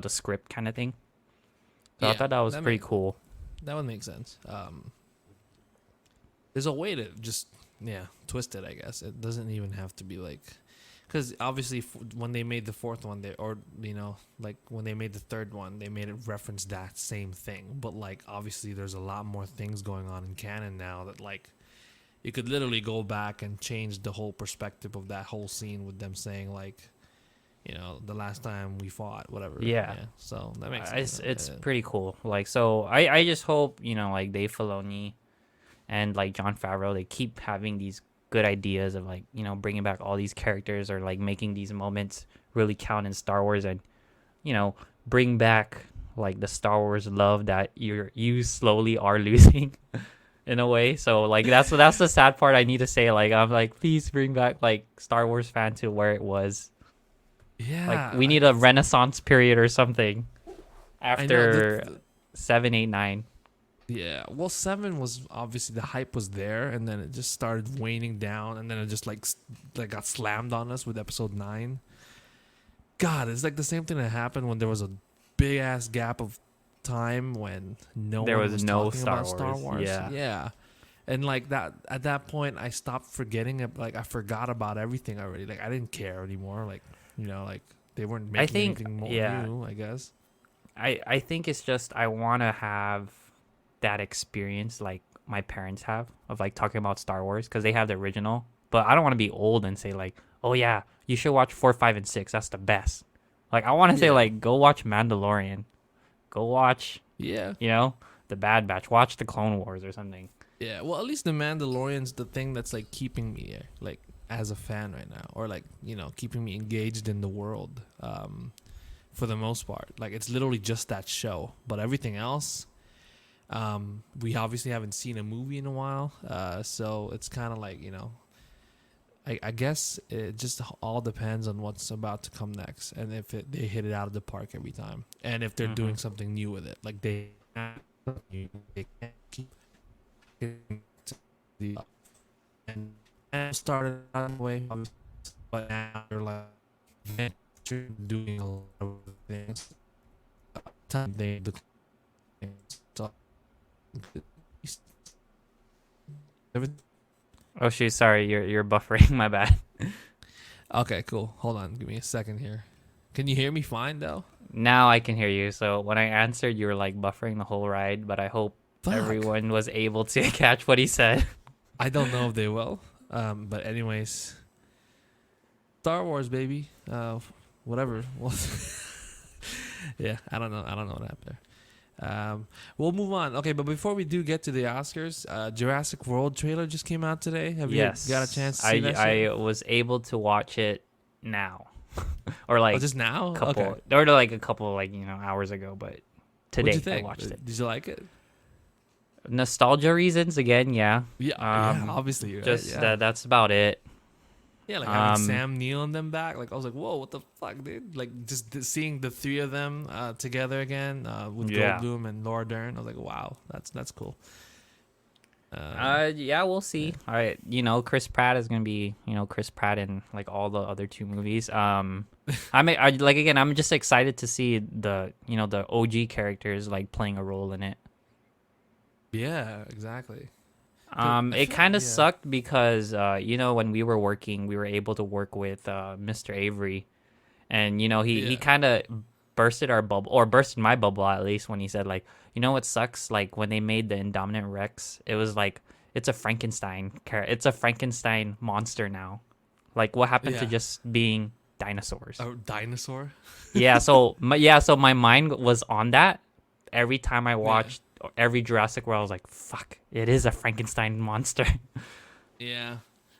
script kind of thing. So I thought that was pretty cool. That would make sense. There's a way to just twist it, I guess. It doesn't even have to be like, Because obviously, when they made the fourth one, like when they made the third one, they made it reference that same thing. But like, obviously, there's a lot more things going on in canon now that like you could literally go back and change the whole perspective of that whole scene with them saying like, the last time we fought, whatever. Yeah. So that makes sense. It's pretty cool. Like, so I just hope like Dave Filoni and like Jon Favreau, they keep having these good ideas of like bringing back all these characters or like making these moments really count in Star Wars, and bring back like the Star Wars love that you slowly are losing in a way. So like that's the sad part. I need to say, like, I'm like, please bring back like Star Wars fan to where it was. Yeah, like we need a Renaissance period or something after 7, 8, 9. Yeah, well, 7 was obviously the hype was there, and then it just started waning down, and then it just like got slammed on us with episode 9. God, it's like the same thing that happened when there was a big ass gap of time when there was no talking about Star Wars. Yeah, and like that at that point, I stopped forgetting it. Like I forgot about everything already. Like I didn't care anymore. Like like they weren't making anything more new. I guess. I think it's just I want to have that experience like my parents have of like talking about Star Wars because they have the original, but I don't want to be old and say like, oh yeah, you should watch 4, 5, and 6. That's the best. Like I want to say like, go watch Mandalorian, go watch the Bad Batch, watch the Clone Wars or something. Yeah, well, at least the Mandalorian's the thing that's like keeping me like as a fan right now, or like keeping me engaged in the world for the most part. Like it's literally just that show, but everything else. We obviously haven't seen a movie in a while, so it's kind of like I guess it just all depends on what's about to come next, and if they hit it out of the park every time, and if they're doing something new with it, like they can't keep and started that way, but now they're like doing a lot of things. They Oh shoot, sorry, you're buffering. My bad. Okay, cool. Hold on, give me a second here. Can you hear me fine though? Now I can hear you. So when I answered, you were like buffering the whole ride, but I hope everyone was able to catch what he said. I don't know if they will. But anyways, Star Wars, baby. Whatever. Yeah, I don't know what happened there. We'll move on. Okay, but before we do get to the Oscars, Jurassic World trailer just came out today. Have you got a chance to see that shit? I was able to watch it now. Or like just now? Or like a couple like hours ago, but today I watched it. Did you like it? Nostalgia reasons again, yeah. Yeah, obviously. Right? Just that's about it. Yeah, like having Sam Neill and them back. Like I was like, whoa, what the fuck, dude? Like just seeing the three of them together again with Goldblum and Laura Dern. I was like, wow, that's cool. Yeah, we'll see. All right, Chris Pratt is gonna be Chris Pratt in like all the other 2 movies. I'm just excited to see the the OG characters like playing a role in it. Yeah, exactly. It kind of sucked because when we were working, we were able to work with Mr. Avery, and he kind of bursted our bubble, or bursted my bubble at least, when he said like, what sucks, like when they made the Indominant Rex, it was like it's a Frankenstein monster now. Like what happened to just being dinosaurs? A dinosaur? So my mind was on that every time I watched. Every Jurassic World, I was like, fuck, it is a Frankenstein monster. Yeah.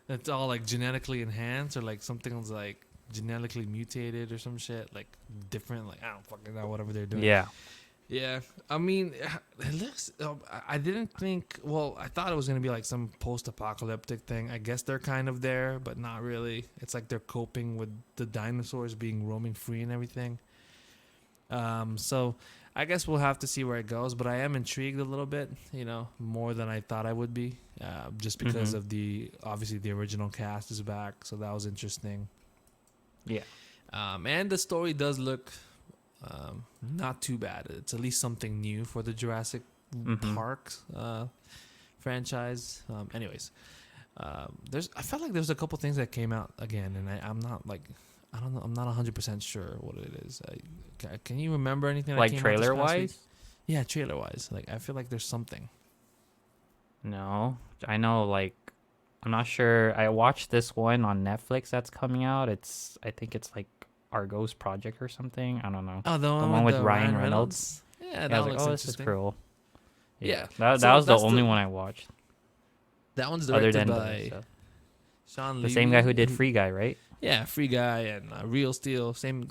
It's all like genetically enhanced, or like something's like genetically mutated or some shit, like different, like I don't fucking know, whatever they're doing. Yeah. I mean, it looks, I didn't think, well, I thought it was going to be like some post-apocalyptic thing. I guess they're kind of there, but not really. It's like they're coping with the dinosaurs being roaming free and everything. So I guess we'll have to see where it goes, but I am intrigued a little bit, more than I thought I would be, just because of obviously the original cast is back, so that was interesting. Yeah. And the story does look not too bad. It's at least something new for the Jurassic Park franchise. Anyways, I felt like there's a couple things that came out again, and I'm not like, I don't know, I'm not 100% sure what it is. Can you remember anything that Like came out trailer this past week? wise? Yeah, trailer wise. Like, I feel like there's something. No, I know. Like, I'm not sure. I watched this one on Netflix that's coming out. I think it's like Argo's Project or something. I don't know. Oh, The one with Ryan Reynolds. Yeah, Yeah, I that was like, looks oh, this is interesting. cool. Yeah. That So was the that's only one I watched. That one's Other directed than by Sean the same guy who did Free Guy, right? Yeah, Free Guy and Real Steel, same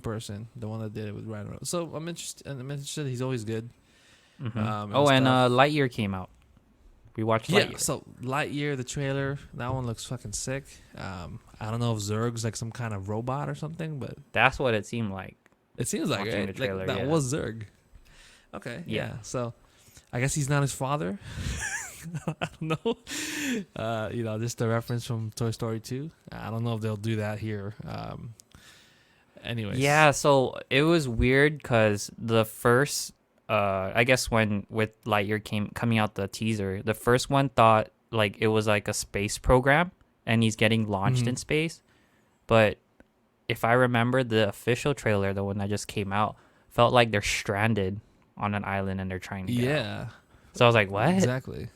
person, the one that did it with Ryan Reynolds. So I'm interested. He's always good. Mm-hmm. And Lightyear came out. We watched Yeah, Lightyear. so Lightyear, the trailer, that one looks fucking sick. I don't know if Zurg's like some kind of robot or something, but That's what it seemed like. it seems like, Watching right? the trailer, Like, that yeah. was Zurg. Okay, yeah. So I guess he's not his father. I don't know. Just a reference from Toy Story 2. I don't know if they'll do that here. Anyways. Yeah, so it was weird because the first, I guess when with Lightyear coming out the teaser, the first one thought like it was like a space program and he's getting launched in space. But if I remember the official trailer, the one that just came out, felt like they're stranded on an island and they're trying to get out. So I was like, what? Exactly.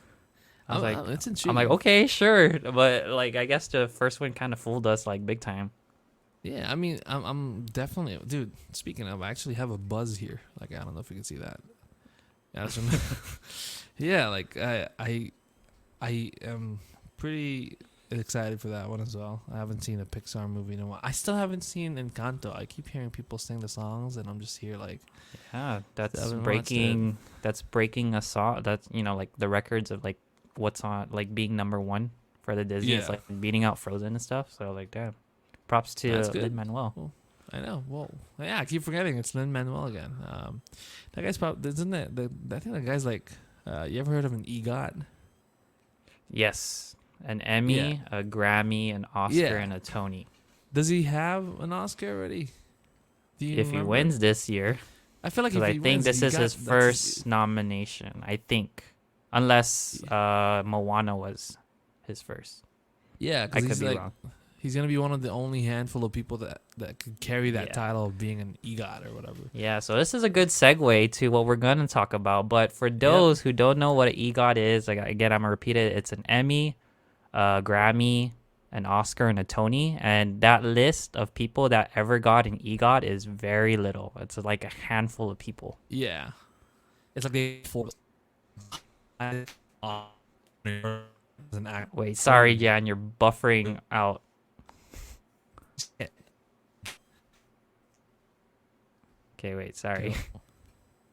I was like, it's intriguing. I'm like, okay, sure. But like, I guess the first one kind of fooled us like big time. Yeah, I mean, I'm definitely, dude. Speaking of, I actually have a buzz here. Like, I don't know if you can see that. Yeah, yeah. Like, I am pretty excited for that one as well. I haven't seen a Pixar movie in a while. I still haven't seen Encanto. I keep hearing people sing the songs, and I'm just here like, yeah, that's haven't breaking. That's breaking a song. That's like the records of like what's on like being number one for the Disney. It's like beating out Frozen and stuff. So like, damn. Props to Lin-Manuel. Well, I know. Well, yeah, I keep forgetting it's Lin-Manuel again. That guy's probably, isn't that, I think that guy's like, you ever heard of an EGOT? Yes. An Emmy, a Grammy, an Oscar, and a Tony. Does he have an Oscar already? If he wins this year. I feel like I think this is his first nomination. I think. Unless Moana was his first. Yeah, I could be wrong. He's going to be one of the only handful of people that could carry that title of being an EGOT or whatever. Yeah, so this is a good segue to what we're going to talk about. But for those who don't know what an EGOT is, like, again, I'm going to repeat it. It's an Emmy, a Grammy, an Oscar, and a Tony. And that list of people that ever got an EGOT is very little. It's like a handful of people. Yeah. It's like they... Wait, sorry, Jan, you're buffering out. Okay, wait, sorry. Okay.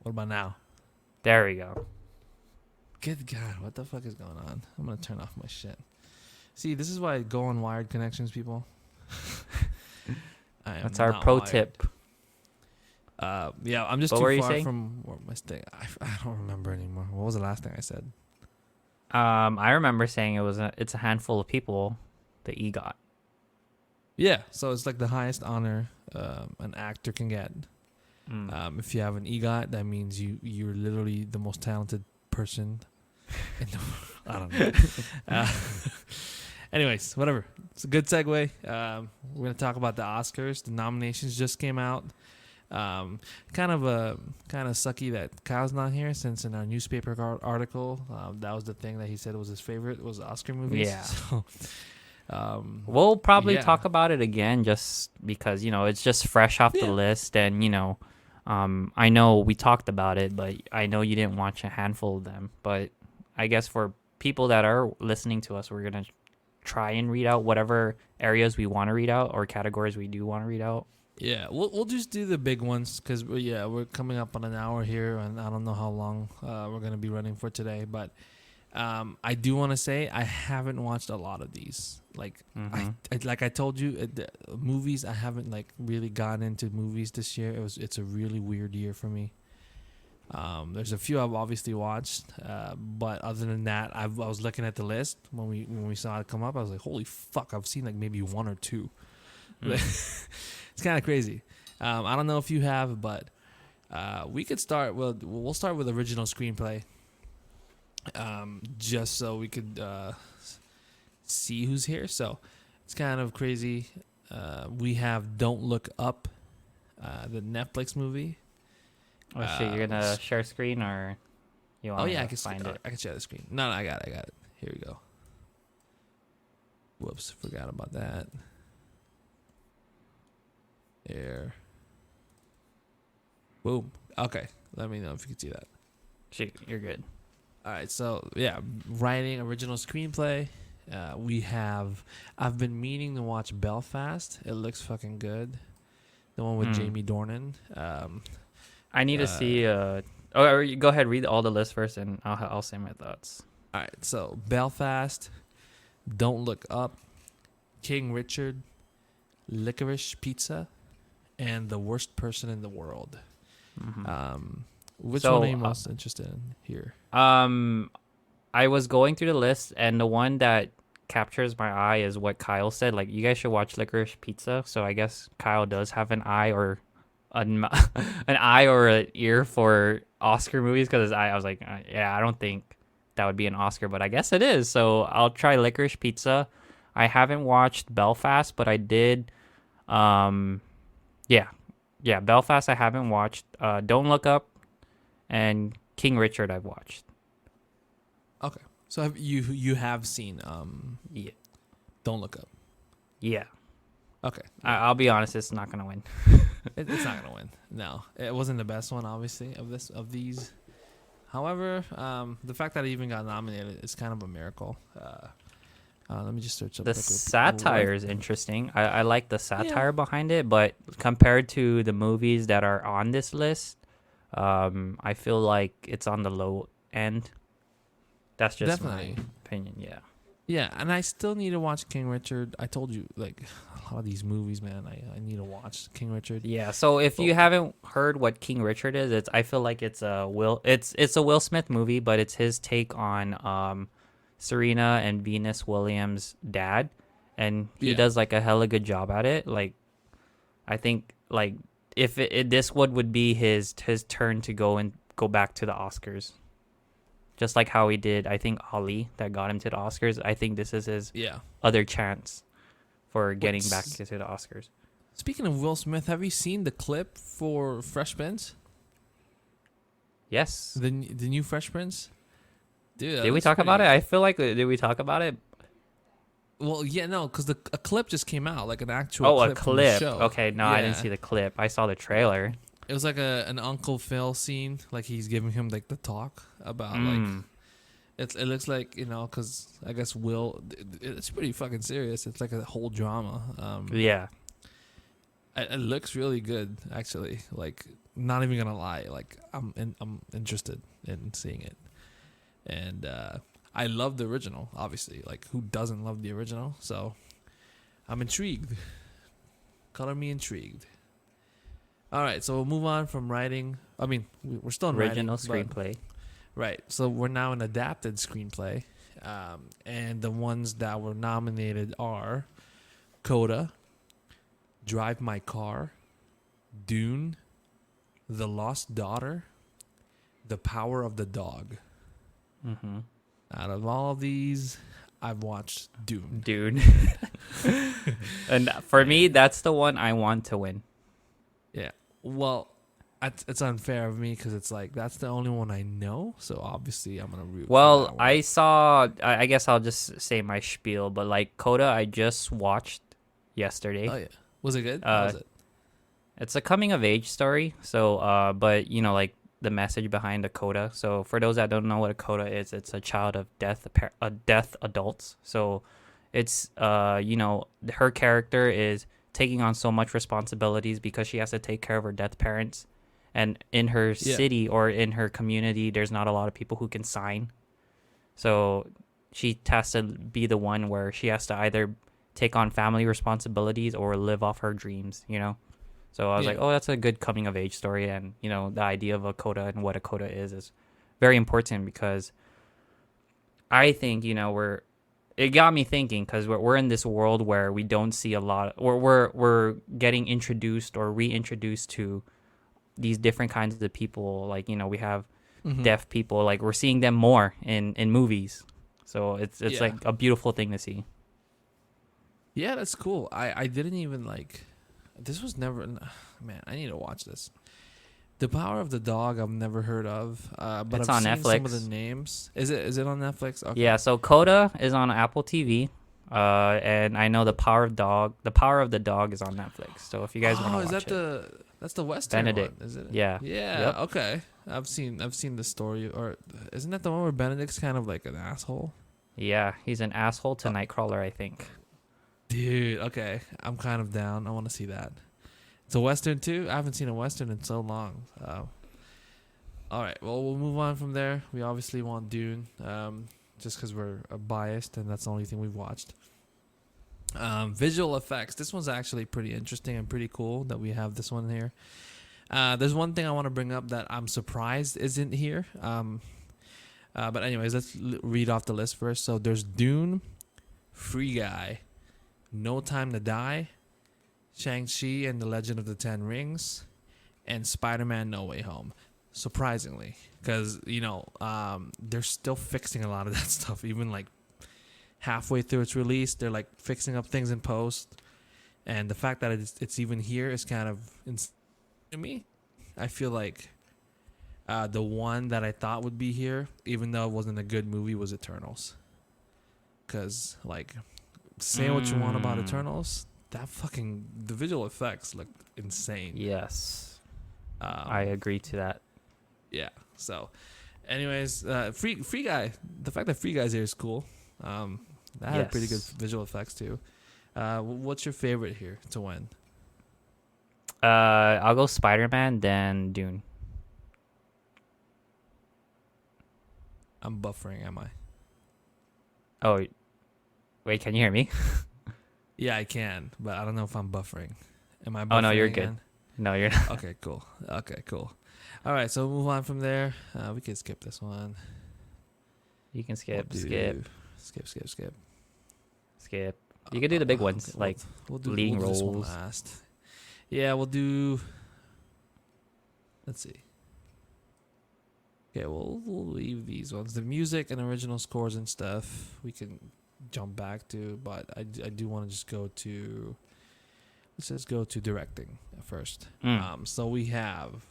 What about now? There we go. Good God, what the fuck is going on? I'm going to turn off my shit. See, this is why I go on wired connections, people. That's our pro tip. Yeah, I'm just too far from where my stay. I don't remember anymore. What was the last thing I said? I remember saying it's a handful of people, the EGOT. Yeah, so it's like the highest honor an actor can get. If you have an EGOT, that means you're literally the most talented person in the world. I don't know. Anyways, whatever. It's a good segue. We're gonna talk about the Oscars. The nominations just came out. Kind of sucky that Kyle's not here, since in our newspaper article, that was the thing that he said was his favorite was Oscar movies. Yeah. So, we'll probably talk about it again just because, it's just fresh off the list. And, I know we talked about it, but I know you didn't watch a handful of them. But I guess for people that are listening to us, we're going to try and read out whatever areas we want to read out or categories we do want to read out. Yeah, we'll just do the big ones because, we're coming up on an hour here, and I don't know how long we're going to be running for today. But I do want to say I haven't watched a lot of these. Like, I told you, the movies, I haven't, like, really gotten into movies this year. It's a really weird year for me. There's a few I've obviously watched, but other than that, I was looking at the list when we saw it come up. I was like, holy fuck, I've seen, like, maybe one or two. It's kind of crazy. I don't know if you have, but we could start. We'll start with original screenplay, just so we could see who's here. So it's kind of crazy. We have Don't Look Up, the Netflix movie. Oh shit! You're gonna share screen or you want? Oh yeah, to find it. I can share the screen. No, I got it. Here we go. Whoops, forgot about that. There. Boom. Okay, let me know if you can see that. Shit, you're good. All right, so yeah, writing original screenplay. I've been meaning to watch Belfast. It looks fucking good. The one with Jamie Dornan. I need to see. Go ahead, read all the list first, and I'll say my thoughts. All right, so Belfast, Don't Look Up, King Richard, Licorice Pizza, and The Worst Person in the World. Which one are you most interested in here? I was going through the list, and the one that captures my eye is what Kyle said. Like, you guys should watch Licorice Pizza. So I guess Kyle does have an eye or an eye or an ear for Oscar movies, because I was like, yeah, I don't think that would be an Oscar, but I guess it is. So I'll try Licorice Pizza. I haven't watched Belfast, but I did. Yeah, Belfast I haven't watched. Don't Look Up and King Richard I've watched. Okay, so you have seen Yeah. Don't Look Up? Yeah. Okay, I'll be honest, it's not gonna win. it's not gonna win. No, it wasn't the best one, obviously, of these. However, the fact that it even got nominated is kind of a miracle. Let me just search up the satire is interesting. I like the satire behind it, but compared to the movies that are on this list, I feel like it's on the low end. That's just my opinion. Yeah. Yeah, and I still need to watch King Richard. I told you, like, a lot of these movies, man, I need to watch King Richard. Yeah, so if you haven't heard what King Richard is, I feel like it's a Will Smith movie, but it's his take on Serena and Venus Williams' dad, and he does like a hella good job at it. Like, I think like if this would be his turn to go back to the Oscars. Just like how he did, I think, Ali, that got him to the Oscars. I think this is his other chance for getting back to the Oscars. Speaking of Will Smith, have you seen the clip for Fresh Prince? Yes. The new Fresh Prince? Dude, did we talk about it? I feel like, did we talk about it? Well, yeah, no, because a clip just came out, like an actual clip. Oh, a clip. From the show. Okay, no, I didn't see the clip. I saw the trailer. It was like an Uncle Phil scene, like he's giving him like the talk about like it looks like, you know, because I guess Will, it's pretty fucking serious. It's like a whole drama. Yeah, it looks really good actually. Like, not even gonna lie, like I'm interested in seeing it, and I love the original. Obviously, like who doesn't love the original? So I'm intrigued. Color me intrigued. All right, so we'll move on from writing. I mean, we're still in original writing, screenplay. Right. So we're now in adapted screenplay. And the ones that were nominated are Coda, Drive My Car, Dune, The Lost Daughter, The Power of the Dog. Mm-hmm. Out of all of these, I've watched Dune. Dune. And for me, that's the one I want to win. Yeah. Well, it's unfair of me because it's like that's the only one I know. So obviously I'm gonna root. Well, for that one. I saw. I guess I'll just say my spiel. But like Coda, I just watched yesterday. Oh yeah, was it good? How was it? It's a coming of age story. So, but you know, like the message behind a coda. So for those that don't know what a coda is, it's a child of death adults. So it's you know, her character is taking on so much responsibilities because she has to take care of her death parents, and in her city or in her community there's not a lot of people who can sign, so she has to be the one where she has to either take on family responsibilities or live off her dreams, you know. So I was like, oh, that's a good coming of age story. And you know, the idea of a coda and what a coda is very important, because I think, you know, it got me thinking, because we're in this world where we don't see a lot, or we're getting introduced or reintroduced to these different kinds of people. Like, you know, we have deaf people, like we're seeing them more in movies. So it's like a beautiful thing to see. Yeah, that's cool. I didn't even like. This was never. Man, I need to watch this. The Power of the Dog. I've never heard of. But It's I've on seen some of the Netflix. names. Is it on Netflix? Okay. Yeah, so Coda is on Apple TV. And I know The Power of the Dog is on Netflix. So if you guys want Oh, to is watch that it, that's the Western Benedict. one, is it? Yeah. Yeah. Yep. Okay. I've seen the story, or isn't that the one where Benedict's kind of like an asshole? Yeah, he's an asshole to Nightcrawler, I think. Dude, okay. I'm kind of down. I want to see that. It's a Western too? I haven't seen a Western in so long. All right. Well, we'll move on from there. We obviously want Dune, just because we're biased and that's the only thing we've watched. Visual effects. This one's actually pretty interesting and pretty cool that we have this one here. There's one thing I want to bring up that I'm surprised isn't here. But anyways, let's read off the list first. So there's Dune, Free Guy, No Time to Die, Shang-Chi and the Legend of the Ten Rings, and Spider-Man No Way Home. Surprisingly, because they're still fixing a lot of that stuff. Even like halfway through its release, they're like fixing up things in post, and the fact that it's even here is kind of to me. I feel like the one that I thought would be here, even though it wasn't a good movie, was Eternals. Because like, say what you want about Eternals, the visual effects look insane. Yes. I agree to that. Yeah. So, anyways, Free Guy. The fact that Free Guy's here is cool. That had pretty good visual effects too. What's your favorite here to win? I'll go Spider-Man, then Dune. I'm buffering, am I? Oh, wait, can you hear me? Yeah, I can, but I don't know if I'm buffering. Am I buffering? Oh, no, you're again? good. No, you're not. Okay, cool. All right, so we'll move on from there. We can skip this one. You can skip. Skip. You can do the big ones, Okay, like we'll leading do this one roles. last. Yeah, we'll do. Let's see. Okay, we'll leave these ones. The music and original scores and stuff we can jump back to, but I do want to just go to. Let's just go to directing first. So we have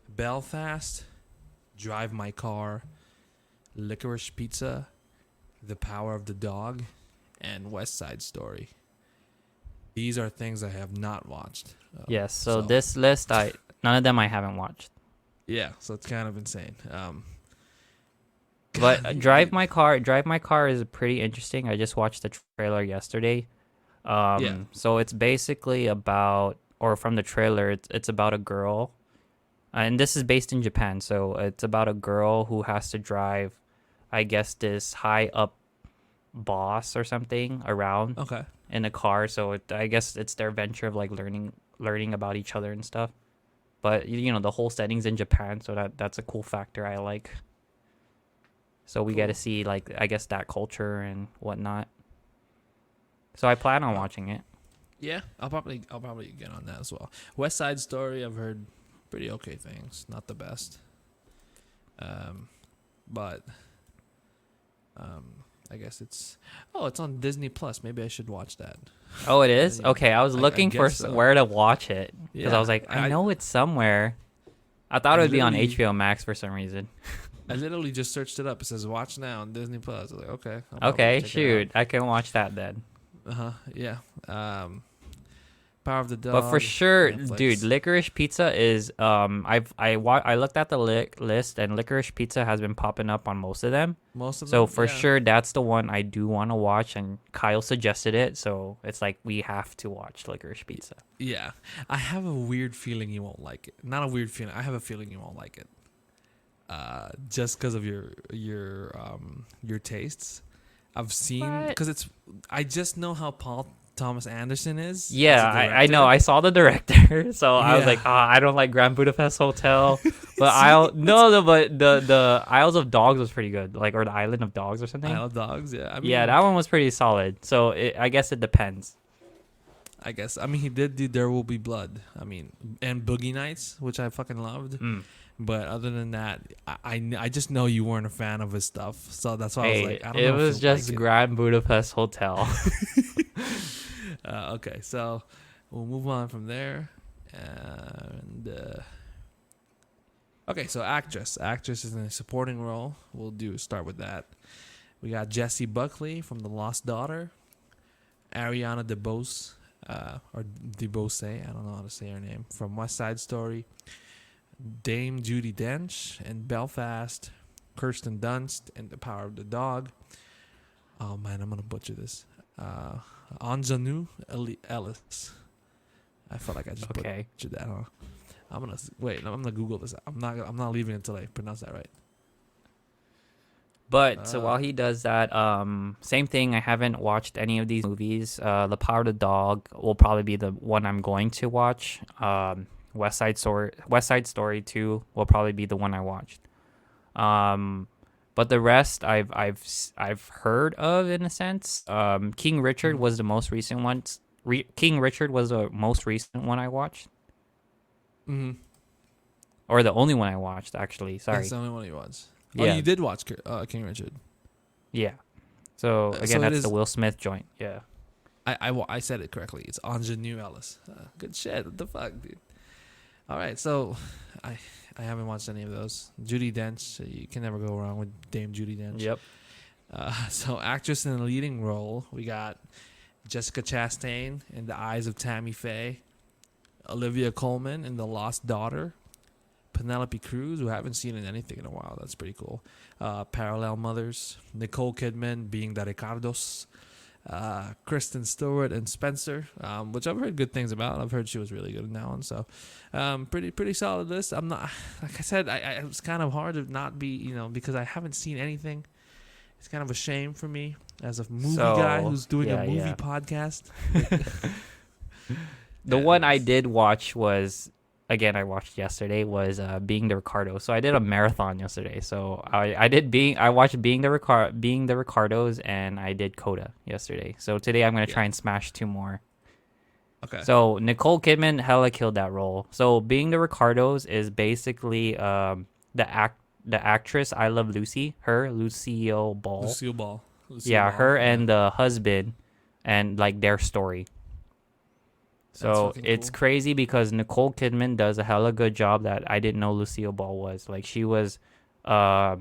Belfast, Drive My Car, Licorice Pizza, The Power of the Dog, and West Side Story. These are things I have not watched. Yes, so this list, none of them I haven't watched. Yeah, so it's kind of insane. But Drive My Car is pretty interesting. I just watched the trailer yesterday. So it's basically about, or from the trailer, it's about a girl, and this is based in Japan. So it's about a girl who has to drive, I guess, this high up boss or something around in a car. So I guess it's their venture of like learning about each other and stuff. But the whole setting's in Japan, so that's a cool factor I like. So we get to see, like, I guess, that culture and whatnot. So I plan on watching it. Yeah, I'll probably get on that as well. West Side Story, I've heard pretty okay things. Not the best. But I guess it's on Disney Plus. Maybe I should watch that. Oh, it is? Okay, I was looking for so. where to watch it. Because Yeah, I was like, I know it's somewhere. I thought it would be on HBO Max for some reason. I literally just searched it up. It says watch now on Disney Plus. I was like, okay. I'll Okay, check it shoot. I can watch that then. out. Yeah. Power of the Dog. But for sure, Netflix. dude, Licorice Pizza is I looked at the list, and Licorice Pizza has been popping up on most of them. Most of them. So for sure, that's the one I do want to watch, and Kyle suggested it, so it's like we have to watch Licorice Pizza. Yeah, I have a weird feeling you won't like it. Not a weird feeling. I have a feeling you won't like it. Just because of your tastes. I've seen because I just know how Paul Thomas Anderson is. Yeah, I know. I saw the director, so I was like, I don't like Grand Budapest Hotel, but the Isles of Dogs was pretty good, like, or the Island of Dogs or something. Isle of Dogs, yeah. I mean, yeah, that one was pretty solid. So I guess it depends. I guess. I mean, he did do There Will Be Blood. I mean, and Boogie Nights, which I fucking loved. But other than that, I just know you weren't a fan of his stuff, so that's why I was like, I don't know. It was just Grand Budapest Hotel. Okay, so we'll move on from there. And okay, so actress is in a supporting role. We'll start with that. We got Jessie Buckley from The Lost Daughter, Ariana DeBose, or DeBose, I don't know how to say her name, from West Side Story, Dame Judi Dench in Belfast, Kirsten Dunst in The Power of the Dog. Oh man, I'm gonna butcher this. Anjanou Ellis. I felt like I just butchered that. Huh? I'm gonna Google this. I'm not leaving until I pronounce that right. But so while he does that, same thing. I haven't watched any of these movies. The Power of the Dog will probably be the one I'm going to watch. West Side Story 2 will probably be the one I watched. But the rest I've heard of in a sense. King Richard was the most recent one. King Richard was the most recent one I watched. Mm-hmm. Or the only one I watched, actually. Sorry. That's the only one you watched. Yeah. Oh, you did watch King Richard. Yeah. So again, that's the Will Smith joint. Yeah. I said it correctly. It's Anjanou Ellis. Good shit. What the fuck, dude? All right, so I haven't watched any of those. Judi Dench, you can never go wrong with Dame Judi Dench. Yep. So actress in a leading role, we got Jessica Chastain in The Eyes of Tammy Faye, Olivia Colman in The Lost Daughter, Penelope Cruz, who I haven't seen in anything in a while. That's pretty cool. Parallel Mothers, Nicole Kidman being the Ricardos, Kristen Stewart and Spencer, which I've heard good things about. I've heard she was really good in that one. So pretty solid list. I'm not, like I said, it was kind of hard to not be, because I haven't seen anything. It's kind of a shame for me as a movie guy who's doing a movie podcast. The one I did watch was, again, I watched yesterday, was Being the Ricardo. So I did a marathon yesterday. So I watched Being the Ricardos, and I did Coda yesterday. So today I'm gonna try and smash 2 more. Okay. So Nicole Kidman hella killed that role. So Being the Ricardos is basically the actress I Love Lucy, Lucille Ball. Lucille Ball. Her and the husband, and like their story. So it's crazy because Nicole Kidman does a hella good job that I didn't know Lucille Ball was. Like, she was a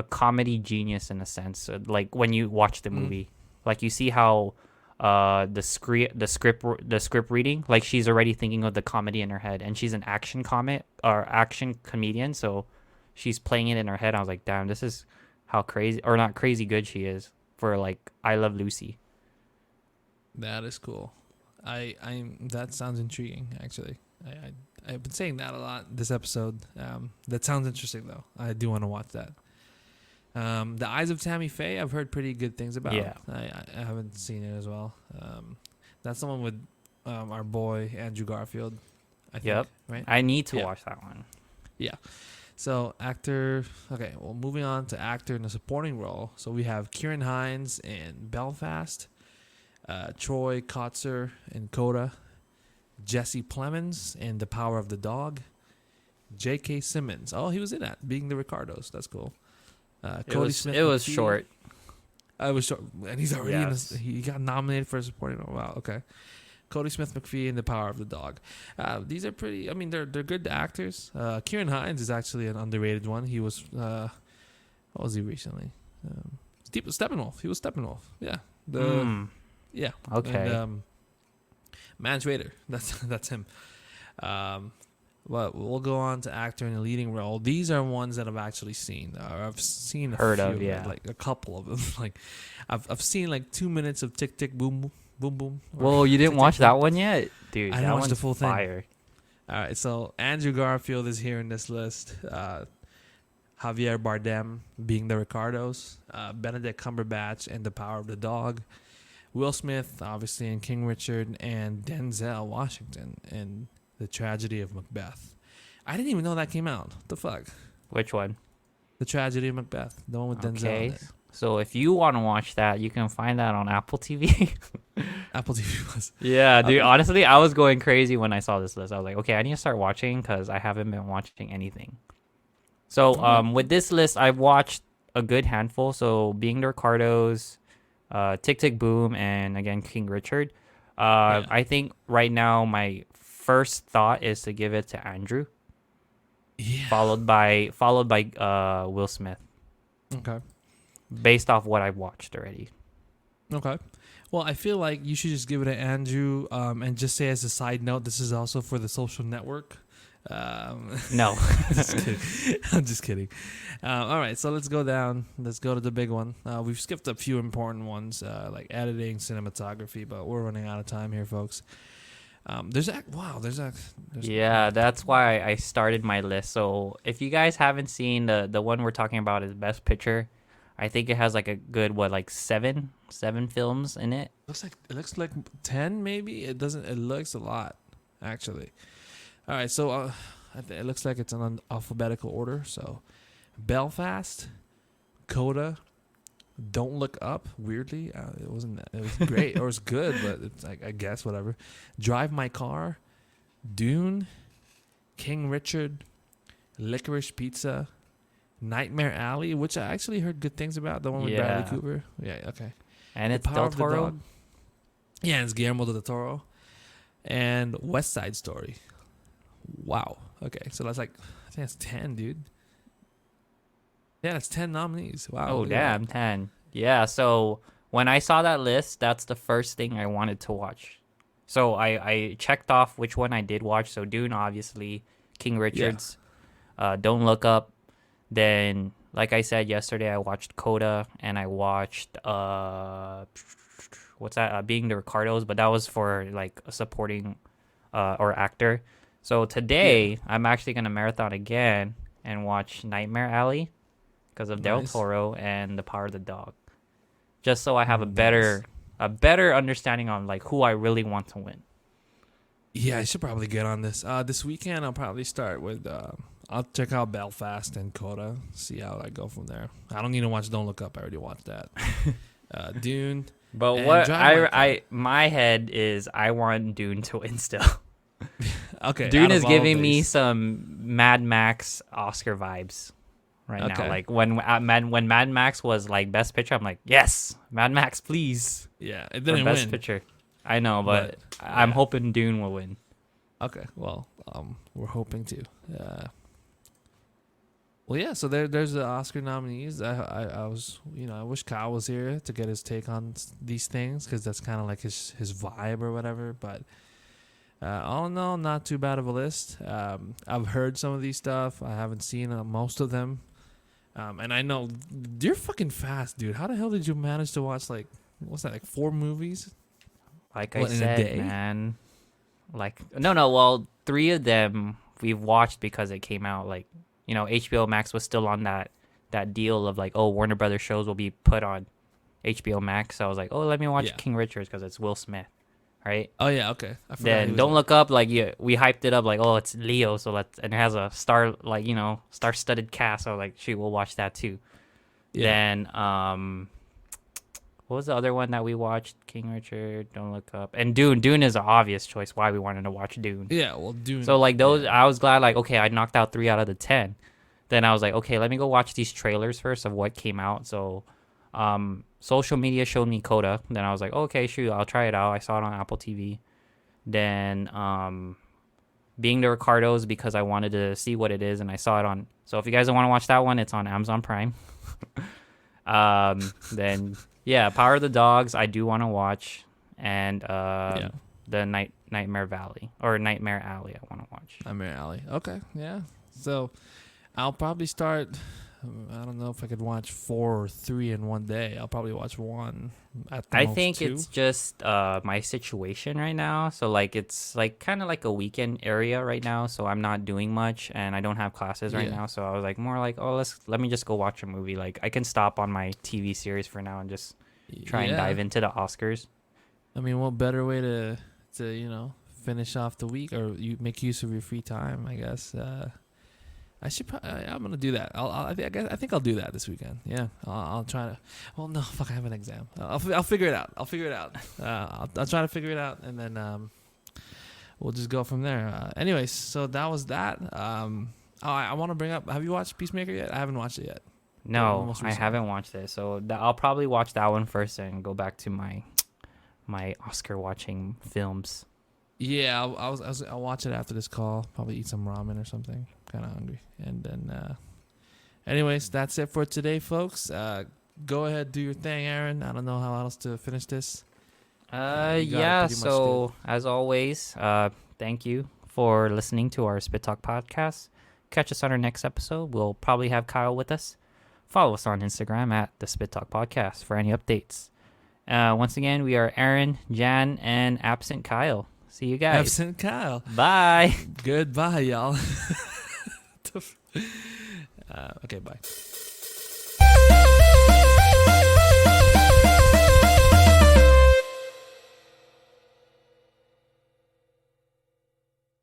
comedy genius in a sense. Like, when you watch the movie, like, you see how the script reading, like, she's already thinking of the comedy in her head, and she's an action comedian, so she's playing it in her head. I was like, damn, this is how crazy, or not crazy good she is for, like, I Love Lucy. That is cool. That sounds intriguing, actually. I've been saying that a lot this episode. That sounds interesting, though. I do want to watch that. The Eyes of Tammy Faye, I've heard pretty good things about. Yeah. I haven't seen it as well. That's the one with our boy Andrew Garfield, I think. Yep. Right? I need to watch that one. Yeah. So, actor... Okay, well, moving on to actor in a supporting role. So, we have Kieran Hines in Belfast, Troy Kotzer in Coda, Jesse Plemons in The Power of the Dog, J.K. Simmons. Oh, he was in that, Being the Ricardos. That's cool. Cody Smith. It was short. It was short, and he's already he got nominated for a supporting role. Wow. Okay. Cody Smith McPhee in The Power of the Dog. These are pretty. I mean, they're good actors. Kieran Hines is actually an underrated one. He was. What was he recently? Steppenwolf. He was Steppenwolf. Yeah. Yeah. Okay. And, Mans Raider. That's him. But we'll go on to actor in a leading role. These are ones that I've actually seen. I've seen like a couple of them. Like I've seen like 2 minutes of Tick Tick Boom Boom Boom. Well, you didn't watch that one yet, dude. I didn't watch the full fire. Thing. All right, so Andrew Garfield is here in this list. Javier Bardem, Being the Ricardos, Benedict Cumberbatch in The Power of the Dog, Will Smith, obviously, in King Richard, and Denzel Washington in The Tragedy of Macbeth. I didn't even know that came out. What the fuck? Which one? The Tragedy of Macbeth. The one with Denzel in it. So if you want to watch that, you can find that on Apple TV. Apple TV Plus. Yeah, dude. Honestly, I was going crazy when I saw this list. I was like, okay, I need to start watching because I haven't been watching anything. So with this list, I've watched a good handful. So Being the Ricardos, Tick Tick Boom, and again King Richard. I think right now my first thought is to give it to Andrew, followed by Will Smith, Okay. based off what I've watched already. Okay. Well, I feel like you should just give it to Andrew, and just say as a side note, this is also for the Social Network. No, Just kidding. I'm just kidding. All right, so let's go down. Let's go to the big one. We've skipped a few important ones, like editing, cinematography, but we're running out of time here, folks. yeah, that's why I started my list. So if you guys haven't seen the one we're talking about is Best Picture, I think it has like a good seven films in it. It looks like 10 maybe. It doesn't. It looks a lot, actually. All right, so it looks like it's in alphabetical order. So, Belfast, Coda, Don't Look Up. Weirdly, it wasn't. It was great or it was good, but it's like I guess whatever. Drive My Car, Dune, King Richard, Licorice Pizza, Nightmare Alley, which I actually heard good things about. The one with Bradley Cooper. Yeah, okay. And The it's Power Del of the Toro. Dog. Yeah, it's Guillermo del Toro. And West Side Story. Wow. Okay, so that's like, I think that's 10, dude. Yeah, that's 10 nominees. Wow. Oh, look at damn, 10. Yeah, so when I saw that list, that's the first thing I wanted to watch. So I checked off which one I did watch. So Dune, obviously, King Richard's, Don't Look Up. Then, like I said yesterday, I watched Coda, and I watched, what's that? Being the Ricardos, but that was for, like, a supporting or actor. So today, I'm actually going to marathon again and watch Nightmare Alley because of Del Toro and The Power of the Dog. Just so I have a better understanding on like who I really want to win. Yeah, I should probably get on this. This weekend, I'll probably start with, I'll check out Belfast and Coda, see how I go from there. I don't need to watch Don't Look Up. I already watched that. Dune. But what my head is, I want Dune to win still. Okay. Dune is giving me some Mad Max Oscar vibes right now. Like when Mad Max was like Best Picture, I'm like, yes, Mad Max, please. Yeah, it didn't Best win. Picture. I know, but I'm hoping Dune will win. Okay, well, we're hoping to. Well, yeah. So there's the Oscar nominees. I was, I wish Kyle was here to get his take on these things because that's kind of like his vibe or whatever. But all in all, not too bad of a list. I've heard some of these stuff. I haven't seen most of them. And I know you're fucking fast, dude. How the hell did you manage to watch like 4 movies? Like I said, man. Like well, 3 of them we've watched because it came out like, HBO Max was still on that deal of like, oh, Warner Brothers shows will be put on HBO Max. So I was like, oh, let me watch King Richards because it's Will Smith, right? Oh yeah, okay. Then Don't Look Up, like we hyped it up like, oh, it's Leo, so and it has a star-studded cast. So like, shoot, we'll watch that too. Yeah. Then what was the other one that we watched? King Richard, Don't Look Up, and Dune. Dune is an obvious choice why we wanted to watch Dune. Yeah, well, Dune. So like those, I was glad. Like, okay, I knocked out 3 out of the 10. Then I was like, okay, let me go watch these trailers first of what came out. So, social media showed me Coda. Then I was like, okay, shoot, I'll try it out. I saw it on Apple TV. Then, Being the Ricardos because I wanted to see what it is, and I saw it on. So if you guys don't want to watch that one, it's on Amazon Prime. Then. Yeah, Power of the Dogs, I do want to watch, and the Nightmare Valley or Nightmare Alley, I want to watch. Nightmare Alley, okay, yeah. So I'll probably start. I don't know if I could watch 4 or 3 in one day. I'll probably watch 1 at the most. I think 2. It's just my situation right now. So like it's like kind of like a weekend area right now. So I'm not doing much and I don't have classes right now. So I was like more like, oh, let me just go watch a movie. Like I can stop on my TV series for now and just try and dive into the Oscars. I mean, what better way to finish off the week or you make use of your free time, I guess. I should. I'm gonna do that. I think I'll do that this weekend. Yeah, I'll try to. Well, no, fuck. I have an exam. I'll figure it out. I'll figure it out. I'll try to figure it out, and then we'll just go from there. Anyways, so that was that. I want to bring up. Have you watched Peacemaker yet? I haven't watched it yet. No, I haven't watched it. So I'll probably watch that one first and go back to my Oscar watching films. Yeah, I'll watch it after this call. Probably eat some ramen or something. Kind of hungry. And then, anyways, that's it for today, folks. Go ahead, do your thing, Aaron. I don't know how else to finish this. Yeah. So as always, thank you for listening to our Spit Talk podcast. Catch us on our next episode. We'll probably have Kyle with us. Follow us on Instagram at the Spit Talk Podcast for any updates. Once again, we are Aaron, Jan, and absent Kyle. See you guys. Absent Kyle. Bye. Goodbye, y'all. Okay, bye.